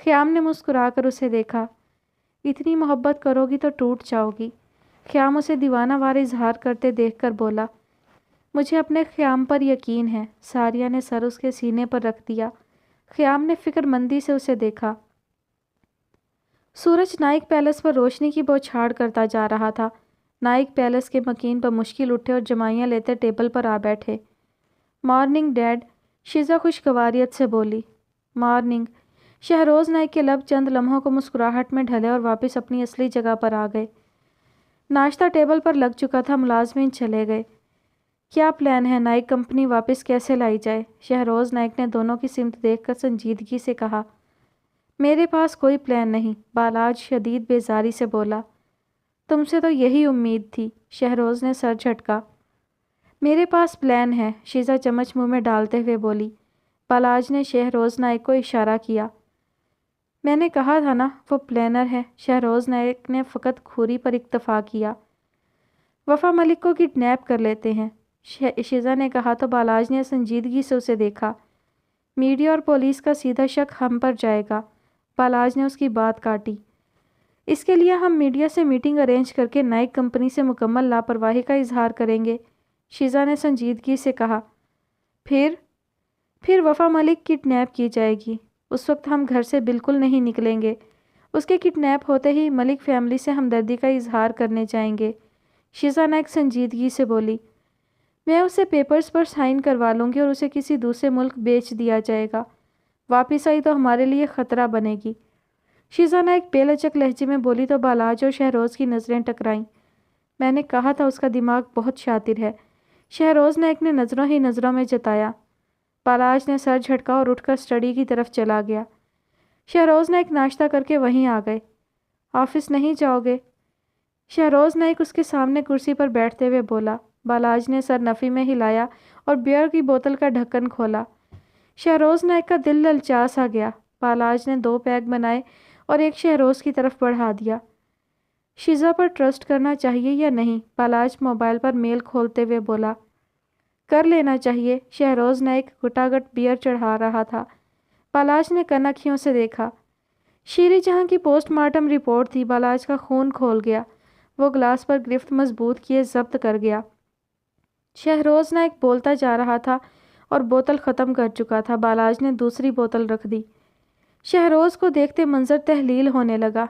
خیام نے مسکرا کر اسے دیکھا۔ اتنی محبت کرو گی تو ٹوٹ جاؤ گی۔ خیام اسے دیوانہ وار اظہار کرتے دیکھ کر بولا۔ مجھے اپنے خیام پر یقین ہے۔ ساریہ نے سر اس کے سینے پر رکھ دیا۔ خیام نے فکر مندی سے اسے دیکھا۔ سورج نائک پیلس پر روشنی کی بوچھاڑ کرتا جا رہا تھا۔ نائک پیلس کے مکین بمشکل اٹھے اور جمائیاں لیتے ٹیبل پر آ بیٹھے۔ مارننگ ڈیڈ، شیزا خوشگواریت سے بولی۔ مارننگ۔ شہروز نائک کے لب چند لمحوں کو مسکراہٹ میں ڈھلے اور واپس اپنی اصلی جگہ پر آ گئے۔ ناشتہ ٹیبل پر لگ چکا تھا، ملازمین چلے گئے۔ کیا پلان ہے؟ نائک کمپنی واپس کیسے لائی جائے؟ شہروز نائک نے دونوں کی سمت دیکھ کر سنجیدگی سے کہا۔ میرے پاس کوئی پلان نہیں، بالاج شدید بیزاری سے بولا۔ تم سے تو یہی امید تھی۔ شہروز نے سر جھٹکا۔ میرے پاس پلان ہے، شیزا چمچ منہ میں ڈالتے ہوئے بولی۔ بالاج نے شہروز نائک کو اشارہ کیا۔ میں نے کہا تھا نا وہ پلانر ہے۔ شہروز نائک نے فقط کھوری پر اکتفا کیا۔ وفا ملک کو کڈنیپ کر لیتے ہیں، شیزا نے کہا تو بالاج نے سنجیدگی سے اسے دیکھا۔ میڈیا اور پولیس کا سیدھا شک ہم پر جائے گا۔ بالاج نے اس کی بات کاٹی۔ اس کے لیے ہم میڈیا سے میٹنگ ارینج کر کے نائک کمپنی سے مکمل لاپرواہی کا اظہار کریں گے، شیزا نے سنجیدگی سے کہا۔ پھر وفا ملک کڈنیپ کی جائے گی۔ اس وقت ہم گھر سے بالکل نہیں نکلیں گے۔ اس کے کڈنیپ ہوتے ہی ملک فیملی سے ہمدردی کا اظہار کرنے جائیں گے، شیزا نائک سنجیدگی سے بولی۔ میں اسے پیپرز پر سائن کروا لوں گی اور اسے کسی دوسرے ملک بیچ دیا جائے گا۔ واپس آئی تو ہمارے لیے خطرہ بنے گی، شیزا نائک بے لچک لہجے میں بولی تو بالاج اور شہروز کی نظریں ٹکرائیں۔ میں نے کہا تھا اس کا دماغ بہت شاطر ہے، شہروز نائک نے نظروں ہی نظروں میں جتایا۔ بالاج نے سر جھٹکا اور اٹھ کر اسٹڈی کی طرف چلا گیا۔ شہروز نائک ناشتہ کر کے وہیں آ گئے۔ آفس نہیں جاؤ گے؟ شہروز نائک اس کے سامنے کرسی پر بیٹھتے ہوئے بولا۔ بالاج نے سر نفی میں ہلایا اور بیئر کی بوتل کا ڈھکن کھولا۔ شہروز نائک کا دل للچا سا گیا۔ بالاج نے 2 پیگ بنائے اور ایک شہروز کی طرف بڑھا دیا۔ شیزا پر ٹرسٹ کرنا چاہیے یا نہیں؟ بالاج موبائل پر میل کھولتے ہوئے بولا۔ کر لینا چاہیے۔ شہروز نائک گٹاگٹ بیئر چڑھا رہا تھا۔ بالاج نے کنکھیوں سے دیکھا۔ شیری جہاں کی پوسٹ مارٹم رپورٹ تھی۔ بالاج کا خون کھول گیا۔ وہ گلاس پر گرفت مضبوط کیے ضبط کر گیا۔ شہروز نائک بولتا جا رہا تھا اور بوتل ختم کر چکا تھا۔ بالاج نے دوسری بوتل رکھ دی۔ شہروز کو دیکھتے منظر تحلیل ہونے لگا۔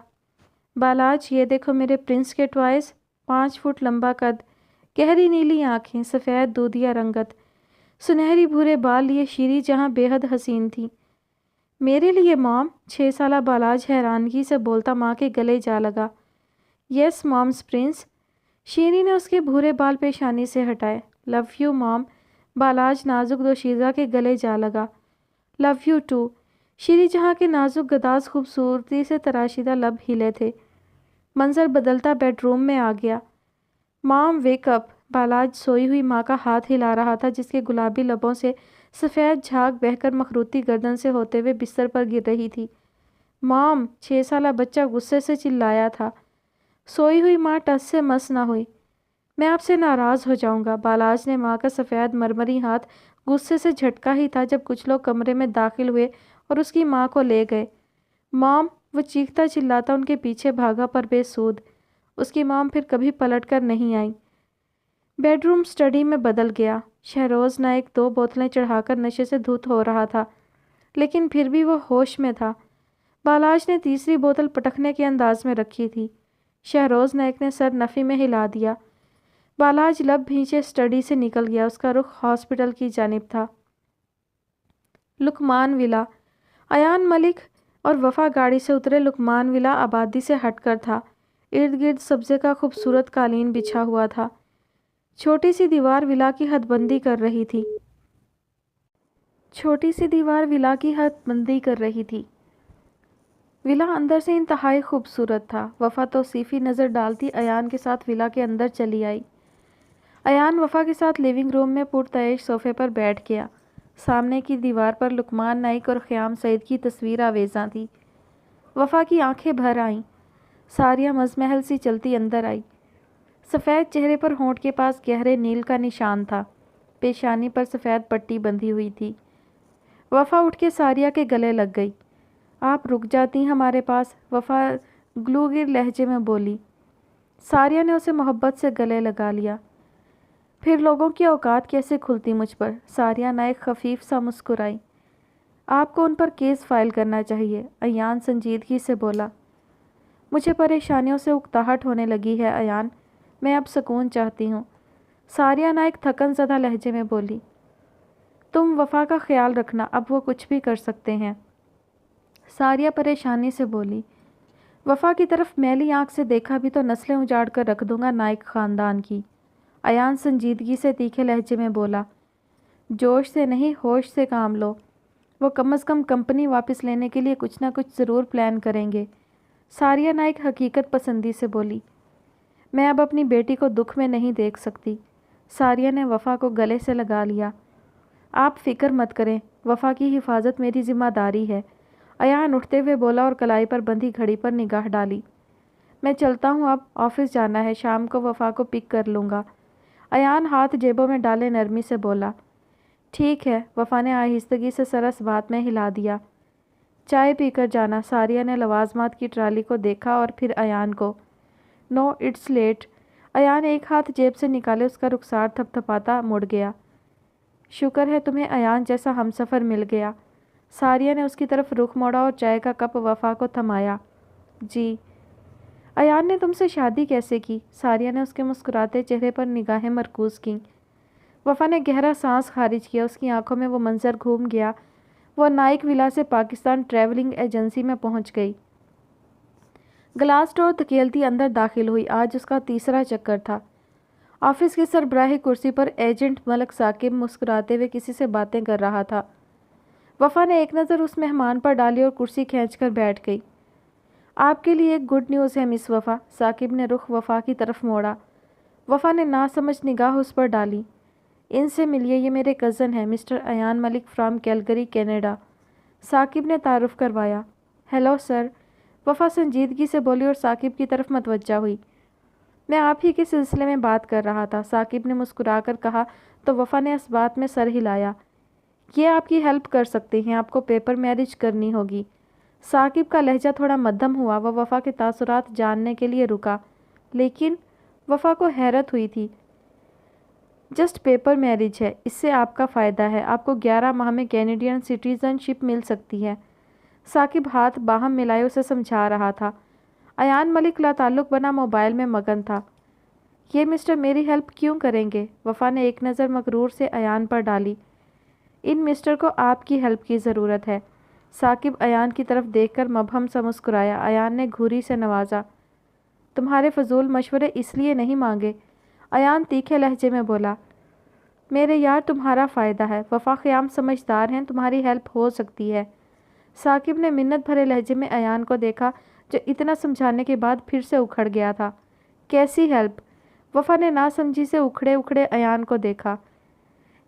بالاج، یہ دیکھو میرے پرنس کے ٹوائز۔ 5 فٹ لمبا قد، گہری نیلی آنکھیں، سفید دودھیا رنگت، سنہری بھورے بال لیے شیری جہاں بے حد حسین تھی۔ میرے لیے مام؟ 6 سالہ بالاج حیرانگی سے بولتا ماں کے گلے جا لگا۔ یس مامس پرنس۔ شیری نے اس کے بھورے بال پیشانی سے ہٹائے۔ لو یو مام۔ بالاج نازک دوشیزہ کے گلے جا لگا۔ Love you to. شیری جہاں کے نازک گداز خوبصورتی سے تراشیدہ لب ہلے تھے۔ منظر بدلتا بیڈ روم میں آ گیا۔ مام ویک اپ۔ بالاج سوئی ہوئی ماں کا ہاتھ ہلا رہا تھا جس کے گلابی لبوں سے سفید جھاگ بہہ کر مخروطی گردن سے ہوتے ہوئے بستر پر گر رہی تھی۔ مام! 6 سالہ بچہ غصے سے چلایا تھا۔ سوئی ہوئی ماں ٹس سے مس نہ ہوئی۔ میں آپ سے ناراض ہو جاؤں گا۔ بالاج نے ماں کا سفید مرمری ہاتھ غصے سے جھٹکا ہی تھا جب کچھ لوگ کمرے میں داخل ہوئے اور اس کی ماں کو لے گئے۔ مام! وہ چیختا چلاتا ان کے پیچھے بھاگا پر بے سود۔ اس کی مام پھر کبھی پلٹ کر نہیں آئی۔ بیڈ روم اسٹڈی میں بدل گیا۔ شہروز نائک 2 بوتلیں چڑھا کر نشے سے دھت ہو رہا تھا، لیکن پھر بھی وہ ہوش میں تھا۔ بالاج نے تیسری بوتل پٹکنے کے انداز میں رکھی تھی۔ شہروز نائک نے سر نفی میں ہلا دیا۔ بالاج لب بھینچے اسٹڈی سے نکل گیا۔ اس کا رخ ہاسپٹل کی جانب تھا۔ لکمان ولا۔ ایان ملک اور وفا گاڑی سے اترے۔ لقمان ولا آبادی سے ہٹ کر تھا۔ ارد گرد سبزے کا خوبصورت قالین بچھا ہوا تھا۔ چھوٹی سی دیوار ولا کی حد بندی کر رہی تھی۔ ولا اندر سے انتہائی خوبصورت تھا۔ وفا توصیفی نظر ڈالتی ایان کے ساتھ ولا کے اندر چلی آئی۔ ایان وفا کے ساتھ لیونگ روم میں پرتعیش صوفے پر بیٹھ گیا۔ سامنے کی دیوار پر لقمان نائک اور خیام سعید کی تصویر آویزاں تھی۔ وفا کی آنکھیں بھر آئیں۔ ساریہ مزمحل سی چلتی اندر آئی۔ سفید چہرے پر ہونٹ کے پاس گہرے نیل کا نشان تھا۔ پیشانی پر سفید پٹی بندھی ہوئی تھی۔ وفا اٹھ کے ساریہ کے گلے لگ گئی۔ آپ رک جاتی ہمارے پاس، وفا گلوگر لہجے میں بولی۔ ساریہ نے اسے محبت سے گلے لگا لیا۔ پھر لوگوں کی اوقات کیسے کھلتی مجھ پر؟ ساریہ نائک خفیف سا مسکرائی۔ آپ کو ان پر کیس فائل کرنا چاہیے، ایان سنجیدگی سے بولا۔ مجھے پریشانیوں سے اکتاہٹ ہونے لگی ہے ایان، میں اب سکون چاہتی ہوں، ساریہ نائک تھکن زدہ لہجے میں بولی۔ تم وفا کا خیال رکھنا، اب وہ کچھ بھی کر سکتے ہیں، ساریہ پریشانی سے بولی۔ وفا کی طرف میلی آنکھ سے دیکھا بھی تو نسلیں اجاڑ کر رکھ دوں گا نائک خاندان کی، ایان سنجیدگی سے تیکھے لہجے میں بولا۔ جوش سے نہیں، ہوش سے کام لو، وہ کم از کم کمپنی واپس لینے کے لیے کچھ نہ کچھ ضرور پلان کریں گے، ساریہ نائک حقیقت پسندی سے بولی۔ میں اب اپنی بیٹی کو دکھ میں نہیں دیکھ سکتی، ساریہ نے وفا کو گلے سے لگا لیا۔ آپ فکر مت کریں، وفا کی حفاظت میری ذمہ داری ہے، ایان اٹھتے ہوئے بولا اور کلائی پر بندھی گھڑی پر نگاہ ڈالی۔ میں چلتا ہوں، اب آفس جانا ہے، شام کو وفا کو پک کر لوں گا، ایان ہاتھ جیبوں میں ڈالے نرمی سے بولا۔ ٹھیک ہے، وفا نے آہستگی سے سر اس بات میں ہلا دیا۔ چائے پی کر جانا، ساریہ نے لوازمات کی ٹرالی کو دیکھا اور پھر ایان کو۔ نو اٹس لیٹ، ایان ایک ہاتھ جیب سے نکالے اس کا رخسار تھپ تھپاتا مڑ گیا۔ شکر ہے تمہیں ایان جیسا ہمسفر مل گیا، ساریہ نے اس کی طرف رخ موڑا اور چائے کا کپ وفا کو تھمایا۔ جی۔ ایان نے تم سے شادی کیسے کی؟ ساریہ نے اس کے مسکراتے چہرے پر نگاہیں مرکوز کیں۔ وفا نے گہرا سانس خارج کیا، اس کی آنکھوں میں وہ منظر گھوم گیا۔ وہ نائک ولا سے پاکستان ٹریولنگ ایجنسی میں پہنچ گئی۔ گلاس ڈور دھکیلتی اندر داخل ہوئی۔ آج اس کا تیسرا چکر تھا۔ آفس کی سربراہی کرسی پر ایجنٹ ملک ثاقب مسکراتے ہوئے کسی سے باتیں کر رہا تھا۔ وفا نے ایک نظر اس مہمان پر ڈالی اور کرسی کھینچ کر بیٹھ گئی۔ آپ کے لیے ایک گڈ نیوز ہے مس وفا، ثاقب نے رخ وفا کی طرف موڑا۔ وفا نے ناسمجھ نگاہ اس پر ڈالی۔ ان سے ملیے، یہ میرے کزن ہیں، mister Ayan Malik from Calgary Canada, Saqib نے تعارف کروایا۔ ہیلو سر، وفا سنجیدگی سے بولی اور ثاقب کی طرف متوجہ ہوئی۔ میں آپ ہی کے سلسلے میں بات کر رہا تھا، ثاقب نے مسکرا کر کہا تو وفا نے اس بات میں سر ہلایا۔ یہ آپ کی ہیلپ کر سکتے ہیں، آپ کو پیپر میرج کرنی ہوگی۔ ثاقب کا لہجہ تھوڑا مدھم ہوا، وہ وفا کے تاثرات جاننے کے لیے رکا، لیکن وفا کو حیرت ہوئی تھی۔ جسٹ پیپر میرج ہے، اس سے آپ کا فائدہ ہے، آپ کو 11 ماہ میں کینیڈین سٹیزن شپ مل سکتی ہے۔ ثاقب ہاتھ باہم ملائے اسے سمجھا رہا تھا۔ ایان ملک لاتعلق بنا موبائل میں مگن تھا۔ یہ مسٹر میری ہیلپ کیوں کریں گے؟ وفا نے ایک نظر مغرور سے ایان پر ڈالی۔ ان مسٹر کو آپ کی ہیلپ کی ضرورت ہے۔ ثاقب ایان کی طرف دیکھ کر مبہم سا مسکرایا۔ ایان نے گھوری سے نوازا۔ تمہارے فضول مشورے اس لیے نہیں مانگے، ایان تیکھے لہجے میں بولا۔ میرے یار تمہارا فائدہ ہے، وفا خیام سمجھدار ہیں، تمہاری ہیلپ ہو سکتی ہے۔ ثاقب نے منت بھرے لہجے میں ایان کو دیکھا جو اتنا سمجھانے کے بعد پھر سے اکھڑ گیا تھا۔ کیسی ہیلپ؟ وفا نے ناسمجھی سے اکھڑے اکھڑے ایان کو دیکھا۔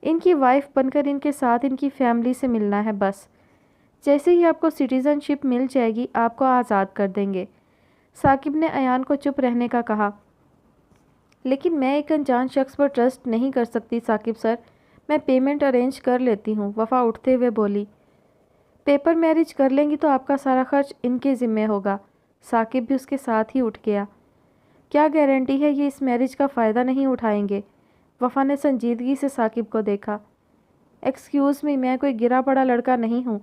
ان کی وائف بن کر ان کے ساتھ ان کی فیملی سے ملنا ہے بس، جیسے ہی آپ کو سٹیزن شپ مل جائے گی آپ کو آزاد کر دیں گے۔ ثاقب نے ایان کو چپ رہنے کا کہا۔ لیکن میں ایک انجان شخص پر ٹرسٹ نہیں کر سکتی ثاقب سر، میں پیمنٹ ارینج کر لیتی ہوں، وفا اٹھتے ہوئے بولی۔ پیپر میرج کر لیں گی تو آپ کا سارا خرچ ان کے ذمے ہوگا۔ ثاقب بھی اس کے ساتھ ہی اٹھ گیا۔ کیا گارنٹی ہے یہ اس میرج کا فائدہ نہیں اٹھائیں گے؟ وفا نے سنجیدگی سے ثاقب کو دیکھا۔ ایکسکیوز می، میں کوئی گرا پڑا لڑکا نہیں ہوں،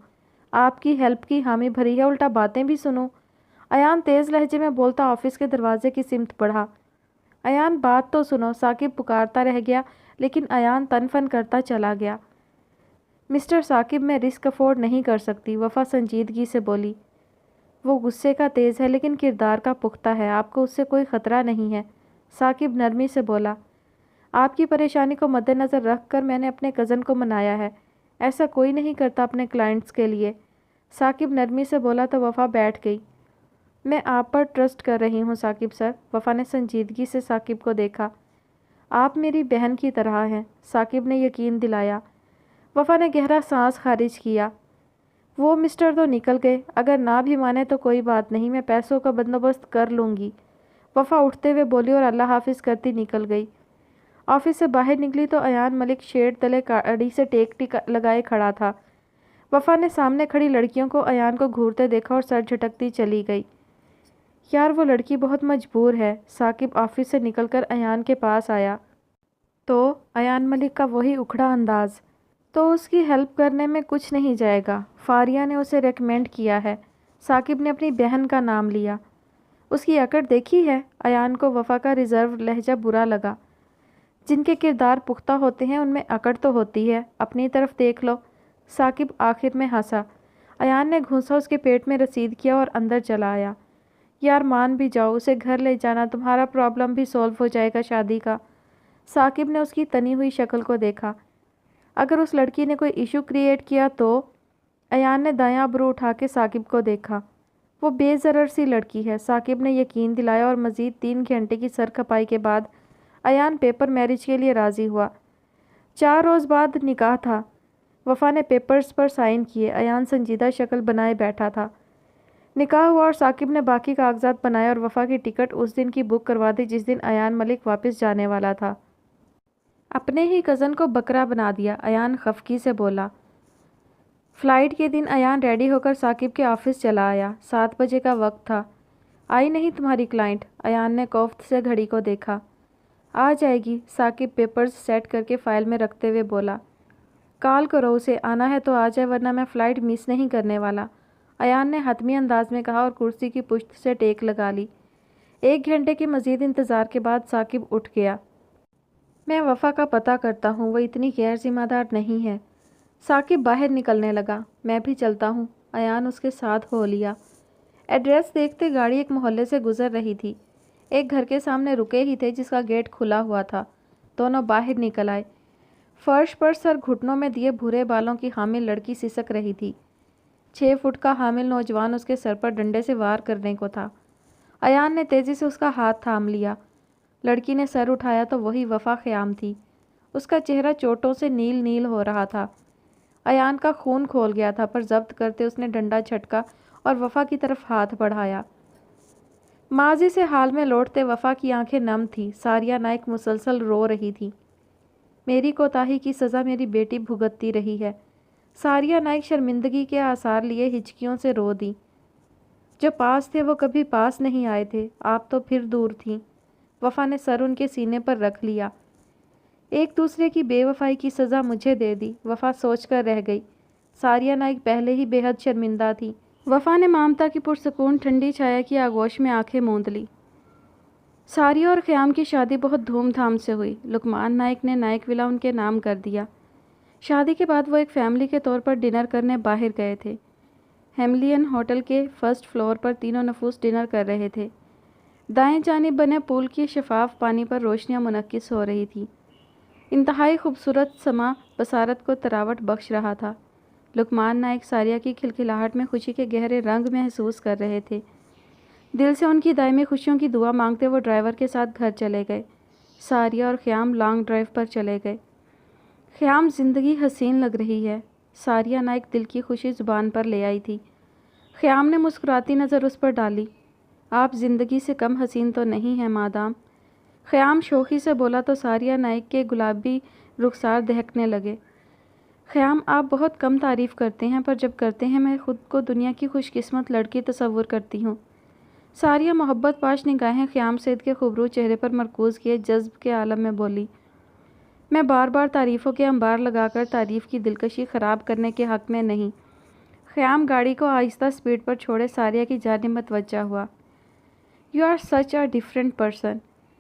آپ کی ہیلپ کی حامی بھری ہے، الٹا باتیں بھی سنوں۔ ایان تیز لہجے میں بولتا آفس کے دروازے کی سمت بڑھا۔ ایان بات تو سنو، ثاقب پکارتا رہ گیا لیکن ایان تن فن کرتا چلا گیا۔ مسٹر ثاقب میں رسک افورڈ نہیں کر سکتی، وفا سنجیدگی سے بولی۔ وہ غصے کا تیز ہے لیکن کردار کا پختہ ہے، آپ کو اس سے کوئی خطرہ نہیں ہے، ثاقب نرمی سے بولا۔ آپ کی پریشانی کو مد نظر رکھ کر میں نے اپنے کزن کو منایا ہے، ایسا کوئی نہیں کرتا اپنے کلائنٹس کے لیے، ثاقب نرمی سے بولا تو وفا بیٹھ گئی۔ میں آپ پر ٹرسٹ کر رہی ہوں ثاقب سر، وفا نے سنجیدگی سے ثاقب کو دیکھا۔ آپ میری بہن کی طرح ہیں، ثاقب نے یقین دلایا۔ وفا نے گہرا سانس خارج کیا۔ وہ مسٹر تو نکل گئے، اگر نہ بھی مانے تو کوئی بات نہیں، میں پیسوں کا بندوبست کر لوں گی، وفا اٹھتے ہوئے بولی اور اللہ حافظ کرتی نکل گئی۔ آفس سے باہر نکلی تو ایان ملک شیڈ تلے گاڑی سے ٹیک لگائے کھڑا تھا۔ وفا نے سامنے کھڑی لڑکیوں کو ایان کو گھورتے دیکھا اور سر جھٹکتی چلی گئی۔ یار وہ لڑکی بہت مجبور ہے، ثاقب آفس سے نکل کر ایان کے پاس آیا تو ایان ملک کا وہی اکھڑا انداز، تو اس کی ہیلپ کرنے میں کچھ نہیں جائے گا، فاریہ نے اسے ریکمینڈ کیا ہے، ثاقب نے اپنی بہن کا نام لیا۔ اس کی اکڑ دیکھی ہے؟ ایان کو وفا کا ریزرو لہجہ برا لگا۔ جن کے کردار پختہ ہوتے ہیں ان میں اکڑ تو ہوتی ہے، اپنی طرف دیکھ لو، ثاقب آخر میں ہنسا۔ ایان نے گھونسا اس کے پیٹ میں رسید کیا اور اندر چلا آیا۔ یار مان بھی جاؤ، اسے گھر لے جانا، تمہارا پرابلم بھی سولو ہو جائے گا شادی کا۔ ثاقب نے اس کی تنی ہوئی شکل کو دیکھا۔ اگر اس لڑکی نے کوئی ایشو کریٹ کیا تو؟ ایان نے دایاں ابرو اٹھا کے ثاقب کو دیکھا۔ وہ بے ضرر سی لڑکی ہے، ثاقب نے یقین دلایا اور مزید 3 گھنٹے کی سر کھپائی کے بعد ایان پیپر میرج کے لیے راضی ہوا۔ 4 روز بعد نکاح تھا۔ وفا نے پیپرز پر سائن کیے، ایان سنجیدہ شکل بنائے بیٹھا تھا۔ نکاح ہوا اور ثاقب نے باقی کاغذات بنائے اور وفا کی ٹکٹ اس دن کی بک کروا دی جس دن ایان ملک واپس جانے والا تھا۔ اپنے ہی کزن کو بکرا بنا دیا، ایان خفگی سے بولا۔ فلائٹ کے دن ایان ریڈی ہو کر ثاقب کے آفس چلا آیا۔ 7 بجے کا وقت تھا۔ آئی نہیں تمہاری کلائنٹ؟ ایان نے کوفت سے گھڑی کو دیکھا۔ آ جائے گی، ثاقب پیپرز سیٹ کر کے فائل میں رکھتے ہوئے بولا۔ کال کرو اسے، آنا ہے تو آ جائے ورنہ میں فلائٹ مس نہیں کرنے والا، ایان نے حتمی انداز میں کہا اور کرسی کی پشت سے ٹیک لگا لی۔ 1 گھنٹے کے مزید انتظار کے بعد ثاقب اٹھ گیا۔ میں وفا کا پتہ کرتا ہوں، وہ اتنی غیر ذمہ دار نہیں ہے۔ ثاقب باہر نکلنے لگا۔ میں بھی چلتا ہوں، ایان اس کے ساتھ ہو لیا۔ ایڈریس دیکھتے گاڑی ایک محلے سے گزر رہی تھی۔ ایک گھر کے سامنے رکے ہی تھے جس کا گیٹ کھلا ہوا تھا۔ دونوں باہر نکل آئے۔ فرش پر سر گھٹنوں میں دیے بھورے بالوں کی حامل لڑکی سسک رہی تھی۔ 6 فٹ کا حامل نوجوان اس کے سر پر ڈنڈے سے وار کرنے کو تھا۔ ایان نے تیزی سے اس کا ہاتھ تھام لیا۔ لڑکی نے سر اٹھایا تو وہی وفا خیام تھی۔ اس کا چہرہ چوٹوں سے نیل نیل ہو رہا تھا۔ ایان کا خون کھول گیا تھا پر ضبط کرتے اس نے ڈنڈا جھٹکا اور وفا کی طرف ہاتھ بڑھایا۔ ماضی سے حال میں لوٹتے وفا کی آنکھیں نم تھی۔ ساریہ نائک مسلسل رو رہی تھی۔ میری کوتاہی کی سزا میری بیٹی بھگتتی رہی ہے۔ ساریہ نائک شرمندگی کے آثار لیے ہچکیوں سے رو دی۔ جو پاس تھے وہ کبھی پاس نہیں آئے تھے، آپ تو پھر دور تھیں۔ وفا نے سر ان کے سینے پر رکھ لیا۔ ایک دوسرے کی بے وفائی کی سزا مجھے دے دی، وفا سوچ کر رہ گئی۔ ساریہ نائک پہلے ہی بے حد شرمندہ تھی۔ وفا نے مامتا کی پرسکون ٹھنڈی چھایا کی آغوش میں آنکھیں موند لی۔ ساریہ اور خیام کی شادی بہت دھوم دھام سے ہوئی۔ لقمان نائک نے نائک ولا ان کے نام کر دیا۔ شادی کے بعد وہ ایک فیملی کے طور پر ڈنر کرنے باہر گئے تھے۔ ہیملین ہوٹل کے فرسٹ فلور پر تینوں نفوس ڈنر کر رہے تھے۔ دائیں جانب بنے پول کی شفاف پانی پر روشنیاں منعکس ہو رہی تھیں۔ انتہائی خوبصورت سما بصارت کو تراوٹ بخش رہا تھا۔ لقمان نائک ساریہ کی کھلکھلاہٹ میں خوشی کے گہرے رنگ محسوس کر رہے تھے۔ دل سے ان کی دائمی خوشیوں کی دعا مانگتے وہ ڈرائیور کے ساتھ گھر چلے گئے۔ ساریہ اور خیام لانگ ڈرائیو پر چلے گئے۔ خیام زندگی حسین لگ رہی ہے، ساریہ نائک دل کی خوشی زبان پر لے آئی تھی۔ خیام نے مسکراتی نظر اس پر ڈالی۔ آپ زندگی سے کم حسین تو نہیں ہیں مادام، خیام شوخی سے بولا تو ساریہ نائک کے گلابی رخسار دہکنے لگے۔ خیام آپ بہت کم تعریف کرتے ہیں پر جب کرتے ہیں میں خود کو دنیا کی خوش قسمت لڑکی تصور کرتی ہوں۔ ساریہ محبت پاش نگاہیں خیام سید کے خوبرو چہرے پر مرکوز کیے جذب کے عالم میں بولی۔ میں بار بار تعریفوں کے انبار لگا کر تعریف کی دلکشی خراب کرنے کے حق میں نہیں۔ خیام گاڑی کو آہستہ سپیڈ پر چھوڑے ساریہ کی جانب متوجہ ہوا۔ You are such a different person,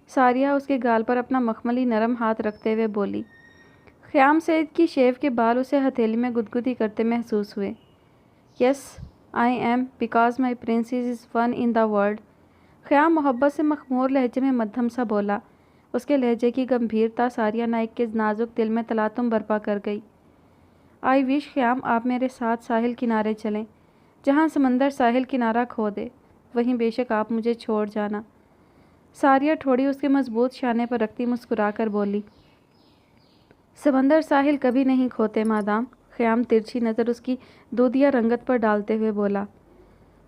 Sariya اس کے گال پر اپنا مخملی نرم ہاتھ رکھتے ہوئے بولی۔ خیام سعید کی شیو کے بال اسے ہتھیلی میں گدگدی کرتے محسوس ہوئے۔ Yes I am because my princess is one in the world. Khayyam محبت سے مخمور لہجے میں مدھم سا بولا۔ اس کے لہجے کی گمبھیرتا ساریہ نائک کے نازک دل میں تلاطم برپا کر گئی۔ آئی وش خیام آپ میرے ساتھ ساحل کنارے چلیں، جہاں سمندر ساحل کنارہ کھو دے، وہیں بے شک آپ مجھے چھوڑ جانا۔ ساریہ ٹھوڑی اس کے مضبوط شانے پر رکھتی مسکرا کر بولی، سمندر ساحل کبھی نہیں کھوتے مادام۔ خیام ترچھی نظر اس کی دودھیا رنگت پر ڈالتے ہوئے بولا،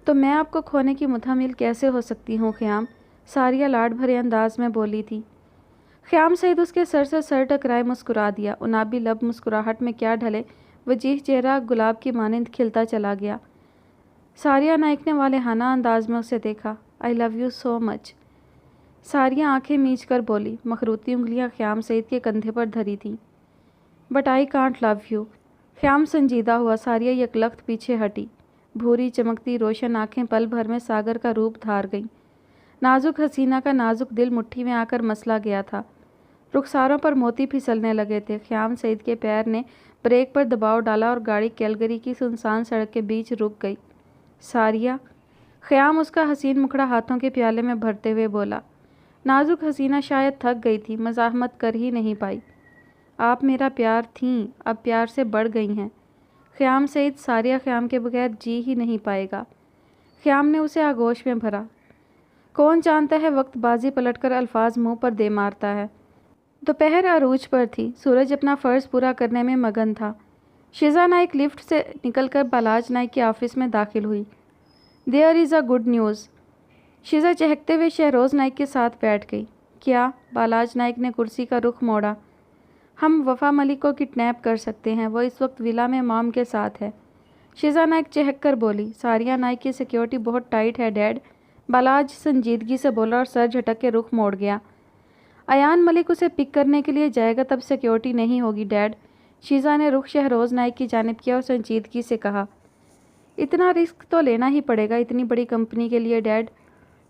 تو میں آپ کو کھونے کی متحمل کیسے ہو سکتی ہوں خیام؟ ساریہ لاڈ بھرے انداز میں بولی تھی۔ خیام سعید اس کے سر سے سر ٹکرائے مسکرا دیا۔ انابی لب مسکراہٹ میں کیا ڈھلے، وجیح چہرہ گلاب کی مانند کھلتا چلا گیا۔ ساریہ نائک نے والہانہ انداز میں اسے دیکھا۔ آئی لو یو سو مچ۔ ساریہ آنکھیں میچ کر بولی، مخروطی انگلیاں خیام سعید کے کندھے پر دھری تھیں۔ But I can't love you. Khayyam سنجیدہ ہوا۔ ساریہ یکلخت پیچھے ہٹی۔ بھوری چمکتی روشن آنکھیں پل بھر میں ساگر کا روپ دھار گئیں۔ نازک حسینہ کا نازک دل مٹھی میں آ کر مسلا گیا تھا۔ رخساروں پر موتی پھسلنے لگے تھے۔ خیام سعید کے پیر نے بریک پر دباؤ ڈالا اور گاڑی کیلگری کی سنسان سڑک کے بیچ رک گئی۔ ساریہ، خیام اس کا حسین مکھڑا ہاتھوں کے پیالے میں بھرتے ہوئے بولا۔ نازک حسینہ شاید تھک گئی تھی، مزاحمت کر ہی نہیں پائی۔ آپ میرا پیار تھیں، اب پیار سے بڑھ گئی ہیں۔ خیام سعید، ساریہ خیام کے بغیر جی ہی نہیں پائے گا۔ خیام نے اسے آغوش میں بھرا۔ کون جانتا ہے وقت بازی پلٹ کر الفاظ منہ پر دے مارتا ہے۔ دوپہر عروج پر تھی۔ سورج اپنا فرض پورا کرنے میں مگن تھا۔ شیزا نائک لفٹ سے نکل کر بالاج نائک کے آفس میں داخل ہوئی۔ There is a good news. Sheeza چہکتے ہوئے شہروز نائک کے ساتھ بیٹھ گئی۔ کیا؟ بالاج نائک نے کرسی کا رخ موڑا۔ ہم وفا ملک کو کڈنیپ کر سکتے ہیں، وہ اس وقت ولا میں مام کے ساتھ ہے۔ شیزا نائک چہک کر بولی، ساریہ نائک کی سیکیورٹی بہت ٹائٹ ہے ڈیڈ۔ بالاج سنجیدگی سے بولا اور سر جھٹک کے رخ موڑ گیا۔ ایان ملک اسے پک کرنے کے لیے جائے گا، تب سیکیورٹی نہیں ہوگی ڈیڈ۔ شیزا نے رخ شہروز نائک کی جانب کیا اور سنجیدگی سے کہا، اتنا رسک تو لینا ہی پڑے گا اتنی بڑی کمپنی کے لیے ڈیڈ۔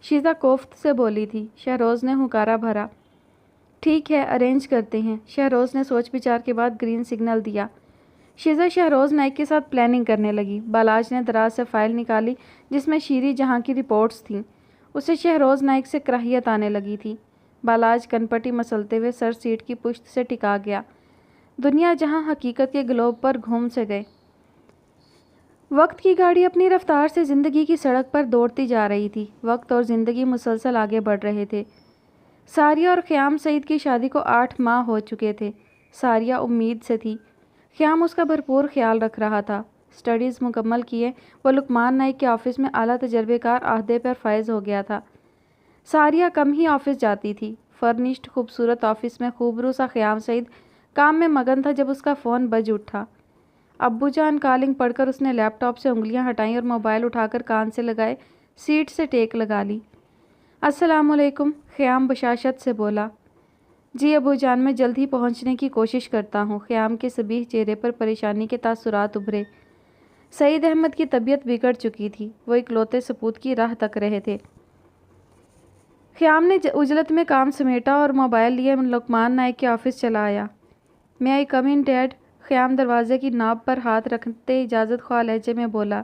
شیزا کوفت سے بولی تھی۔ شہروز نے ہنکارا بھرا۔ ٹھیک ہے، ارینج کرتے ہیں۔ شہروز نے سوچ بچار کے بعد گرین سگنل دیا۔ شیزا شہروز نائک کے ساتھ پلاننگ کرنے لگی۔ بالاج نے دراز سے فائل نکالی جس میں شیری جہاں کی رپورٹس تھیں۔ اسے شہروز نائک سے کراہیت آنے لگی تھی۔ بالاج کنپٹی مسلتے ہوئے سر سیٹ کی پشت سے ٹکا گیا۔ دنیا جہاں حقیقت کے گلوب پر گھوم سے گئے۔ وقت کی گاڑی اپنی رفتار سے زندگی کی سڑک پر دوڑتی جا رہی تھی۔ وقت اور زندگی مسلسل آگے بڑھ رہے تھے۔ ساریہ اور خیام سعید کی شادی کو 8 ماہ ہو چکے تھے۔ ساریہ امید سے تھی۔ خیام اس کا بھرپور خیال رکھ رہا تھا۔ سٹڈیز مکمل کیے وہ لقمان نائک کے آفس میں اعلیٰ تجربے کار عہدے پر فائز ہو گیا تھا۔ ساریہ کم ہی آفس جاتی تھی۔ فرنشڈ خوبصورت آفس میں خوبرو سا خیام سعید کام میں مگن تھا جب اس کا فون بج اٹھا۔ ابو جان کالنگ پڑھ کر اس نے لیپ ٹاپ سے انگلیاں ہٹائیں اور موبائل اٹھا کر کان سے لگائے سیٹ سے ٹیک لگا لی۔ السلام علیکم، خیام بشاشت سے بولا۔ جی ابو جان، میں جلد ہی پہنچنے کی کوشش کرتا ہوں۔ خیام کے صبیح چہرے پر پریشانی کے تاثرات ابھرے۔ سعید احمد کی طبیعت بگڑ چکی تھی، وہ اکلوتے سپوت کی راہ تک رہے تھے۔ خیام نے عجلت میں کام سمیٹا اور موبائل لیے لقمان نائک کے آفس چلا آیا۔ میں آئی کم ان ڈیڈ؟ خیام دروازے کی ناب پر ہاتھ رکھتے اجازت خواہ لہجے میں بولا۔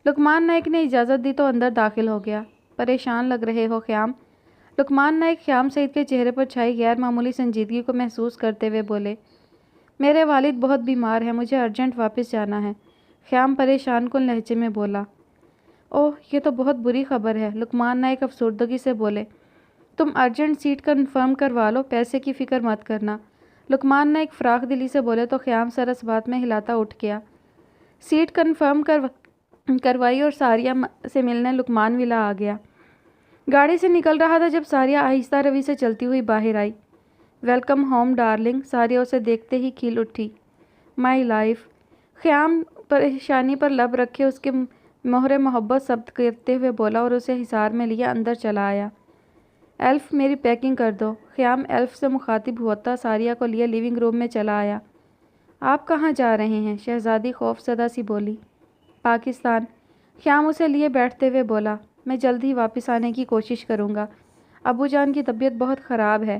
لقمان نائک نے اجازت دی تو اندر داخل ہو گیا۔ پریشان لگ رہے ہو خیام؟ لقمان نائک خیام سعید کے چہرے پر چھائی غیر معمولی سنجیدگی کو محسوس کرتے ہوئے بولے، میرے والد بہت بیمار ہیں، مجھے ارجنٹ واپس جانا ہے۔ خیام پریشان کن لہجے میں بولا، اوہ یہ تو بہت بری خبر ہے۔ لقمان نائک افسردگی سے بولے، تم ارجنٹ سیٹ کنفرم کروا لو، پیسے کی فکر مت کرنا۔ لقمان نائک فراخ دلی سے بولے تو خیام سر اس بات میں ہلاتا اٹھ گیا۔ سیٹ کنفرم کروائی اور ساریہ سے ملنے لقمان ولا آ گیا۔ گاڑی سے نکل رہا تھا جب ساریہ آہستہ روی سے چلتی ہوئی باہر آئی۔ Welcome home darling. ساریہ اسے دیکھتے ہی کھل اٹھی۔ My life. خیام پریشانی پر لب رکھے اس کے مہر محبت ثبت کرتے ہوئے بولا اور اسے حصار میں لیا اندر چلا آیا۔ ایلف میری پیکنگ کر دو۔ خیام ایلف سے مخاطب ہوتا ساریہ کو لیے لیونگ روم میں چلا آیا۔ آپ کہاں جا رہے ہیں؟ شہزادی خوف زدہ سی بولی۔ پاکستان۔ خیام اسے لیے بیٹھتے ہوئے بولا، میں جلد ہی واپس آنے کی کوشش کروں گا۔ ابو جان کی طبیعت بہت خراب ہے۔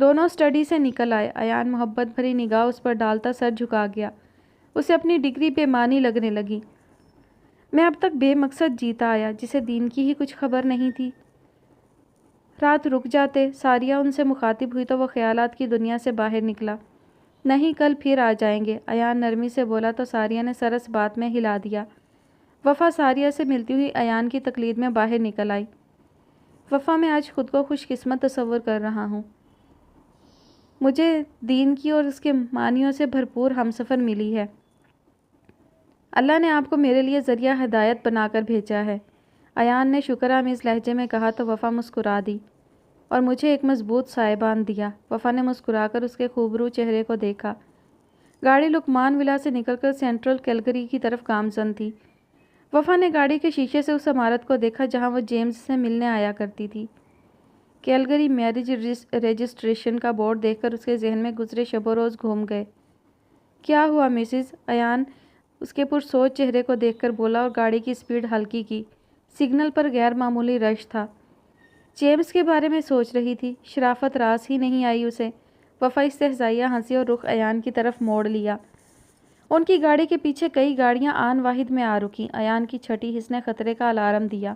دونوں اسٹڈی سے نکل آئے۔ ایان محبت بھری نگاہ اس پر ڈالتا سر جھکا گیا۔ اسے اپنی ڈگری بے معنی لگنے لگی۔ میں اب تک بے مقصد جیتا آیا، جسے دین کی ہی کچھ خبر نہیں تھی۔ رات رک جاتے، ساریہ ان سے مخاطب ہوئی تو وہ خیالات کی دنیا سے باہر نکلا۔ نہیں، کل پھر آ جائیں گے، ایان نرمی سے بولا تو ساریہ نے سر اس بات میں ہلا دیا۔ وفا ساریہ سے ملتی ہوئی ایان کی تقلید میں باہر نکل آئی۔ وفا، میں آج خود کو خوش قسمت تصور کر رہا ہوں۔ مجھے دین کی اور اس کے معنیوں سے بھرپور ہمسفر ملی ہے۔ اللہ نے آپ کو میرے لیے ذریعہ ہدایت بنا کر بھیجا ہے، ایان نے شکرآمیز لہجے میں کہا تو وفا مسکرا دی۔ اور مجھے ایک مضبوط سائبان دیا۔ وفا نے مسکرا کر اس کے خوبرو چہرے کو دیکھا۔ گاڑی لکمان ولا سے نکل کر سینٹرل کیلگری کی طرف گامزن تھی۔ وفا نے گاڑی کے شیشے سے اس عمارت کو دیکھا جہاں وہ جیمز سے ملنے آیا کرتی تھی۔ کیلگری میرج رجسٹریشن کا بورڈ دیکھ کر اس کے ذہن میں گزرے شب و روز گھوم گئے۔ کیا ہوا مسز؟ ایان اس کے پرسوچ چہرے کو دیکھ کر بولا اور گاڑی کی سپیڈ ہلکی کی۔ سگنل پر غیر معمولی رش تھا۔ جیمز کے بارے میں سوچ رہی تھی، شرافت راس ہی نہیں آئی اسے۔ وفا استہزائیہ ہنسی اور رخ ایان کی طرف موڑ لیا۔ ان کی گاڑی کے پیچھے کئی گاڑیاں آن واحد میں آ رکیں۔ ایان کی چھٹی حس نے خطرے کا الارم دیا۔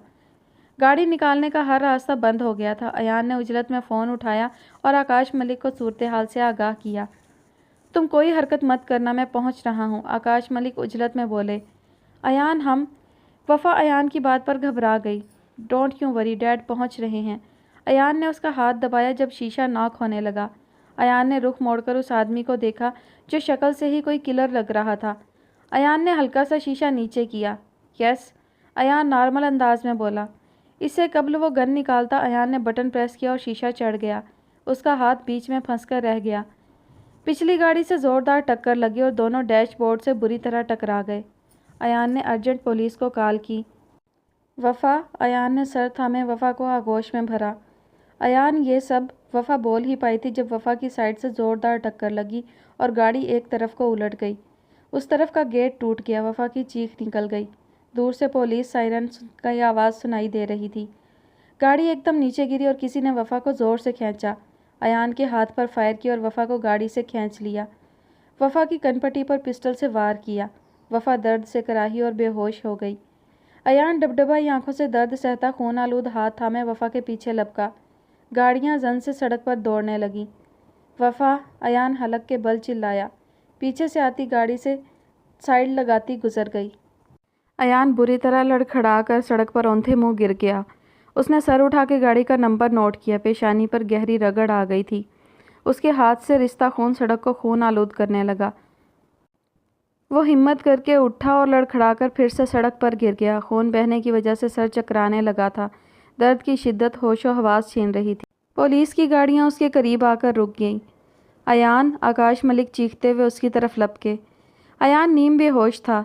گاڑی نکالنے کا ہر راستہ بند ہو گیا تھا۔ ایان نے عجلت میں فون اٹھایا اور آکاش ملک کو صورتحال سے آگاہ کیا۔ تم کوئی حرکت مت کرنا، میں پہنچ رہا ہوں، آکاش ملک عجلت میں بولے۔ ایان وفا ایان کی بات پر گھبرا گئی۔ ڈونٹ یو وری، ڈیڈ پہنچ رہے ہیں۔ ایان نے اس کا ہاتھ دبایا جب شیشہ ناک ہونے لگا۔ ایان نے رخ موڑ کر اس آدمی کو دیکھا جو شکل سے ہی کوئی کلر لگ رہا تھا۔ ایان نے ہلکا سا شیشہ نیچے کیا۔ یس، ایان نارمل انداز میں بولا۔ اس سے قبل وہ گن نکالتا، ایان نے بٹن پریس کیا اور شیشہ چڑھ گیا۔ اس کا ہاتھ بیچ میں پھنس کر رہ گیا۔ پچھلی گاڑی سے زوردار ٹکر لگی اور دونوں ڈیش بورڈ سے بری طرح ٹکرا گئے۔ ایان نے ارجنٹ پولیس کو کال کی۔ وفا، ایان نے سر تھامے وفا کو آغوش میں بھرا۔ ایان یہ سب وفا بول ہی پائی تھی جب وفا کی سائڈ سے زوردار ٹکر لگی اور گاڑی ایک طرف کو الٹ گئی۔ اس طرف کا گیٹ ٹوٹ گیا۔ وفا کی چیخ نکل گئی۔ دور سے پولیس سائرن کی آواز سنائی دے رہی تھی۔ گاڑی ایک دم نیچے گری اور کسی نے وفا کو زور سے کھینچا۔ ایان کے ہاتھ پر فائر کیا اور وفا کو گاڑی سے کھینچ لیا۔ وفا کی کنپٹی پر پسٹل سے وار کیا۔ وفا درد سے کراہی اور بے ہوش ہو گئی۔ ایان ڈبڈبائی آنکھوں سے درد سہتا خون آلود ہاتھ تھامے وفا کے پیچھے لپکا۔ گاڑیاں زن سے سڑک پر دوڑنے لگیں۔ وفا، ایان حلق کے بل چلایا۔ پیچھے سے آتی گاڑی سے سائڈ لگاتی گزر گئی۔ ایان بری طرح لڑکھڑا کر سڑک پر اوندھے منہ گر گیا۔ اس نے سر اٹھا کے گاڑی کا نمبر نوٹ کیا۔ پیشانی پر گہری رگڑ آ گئی تھی۔ اس کے ہاتھ سے رستا خون سڑک کو خون آلود کرنے لگا۔ وہ ہمت کر کے اٹھا اور لڑکھڑا کر پھر سے سڑک پر گر گیا۔ خون بہنے کی وجہ سے سر چکرانے لگا تھا۔ درد کی شدت ہوش و حواس چھین رہی تھی۔ پولیس کی گاڑیاں اس کے قریب آ کر رک گئیں۔ ایان، آکاش ملک چیختے ہوئے اس کی طرف لپکے۔ ایان نیم بے ہوش تھا۔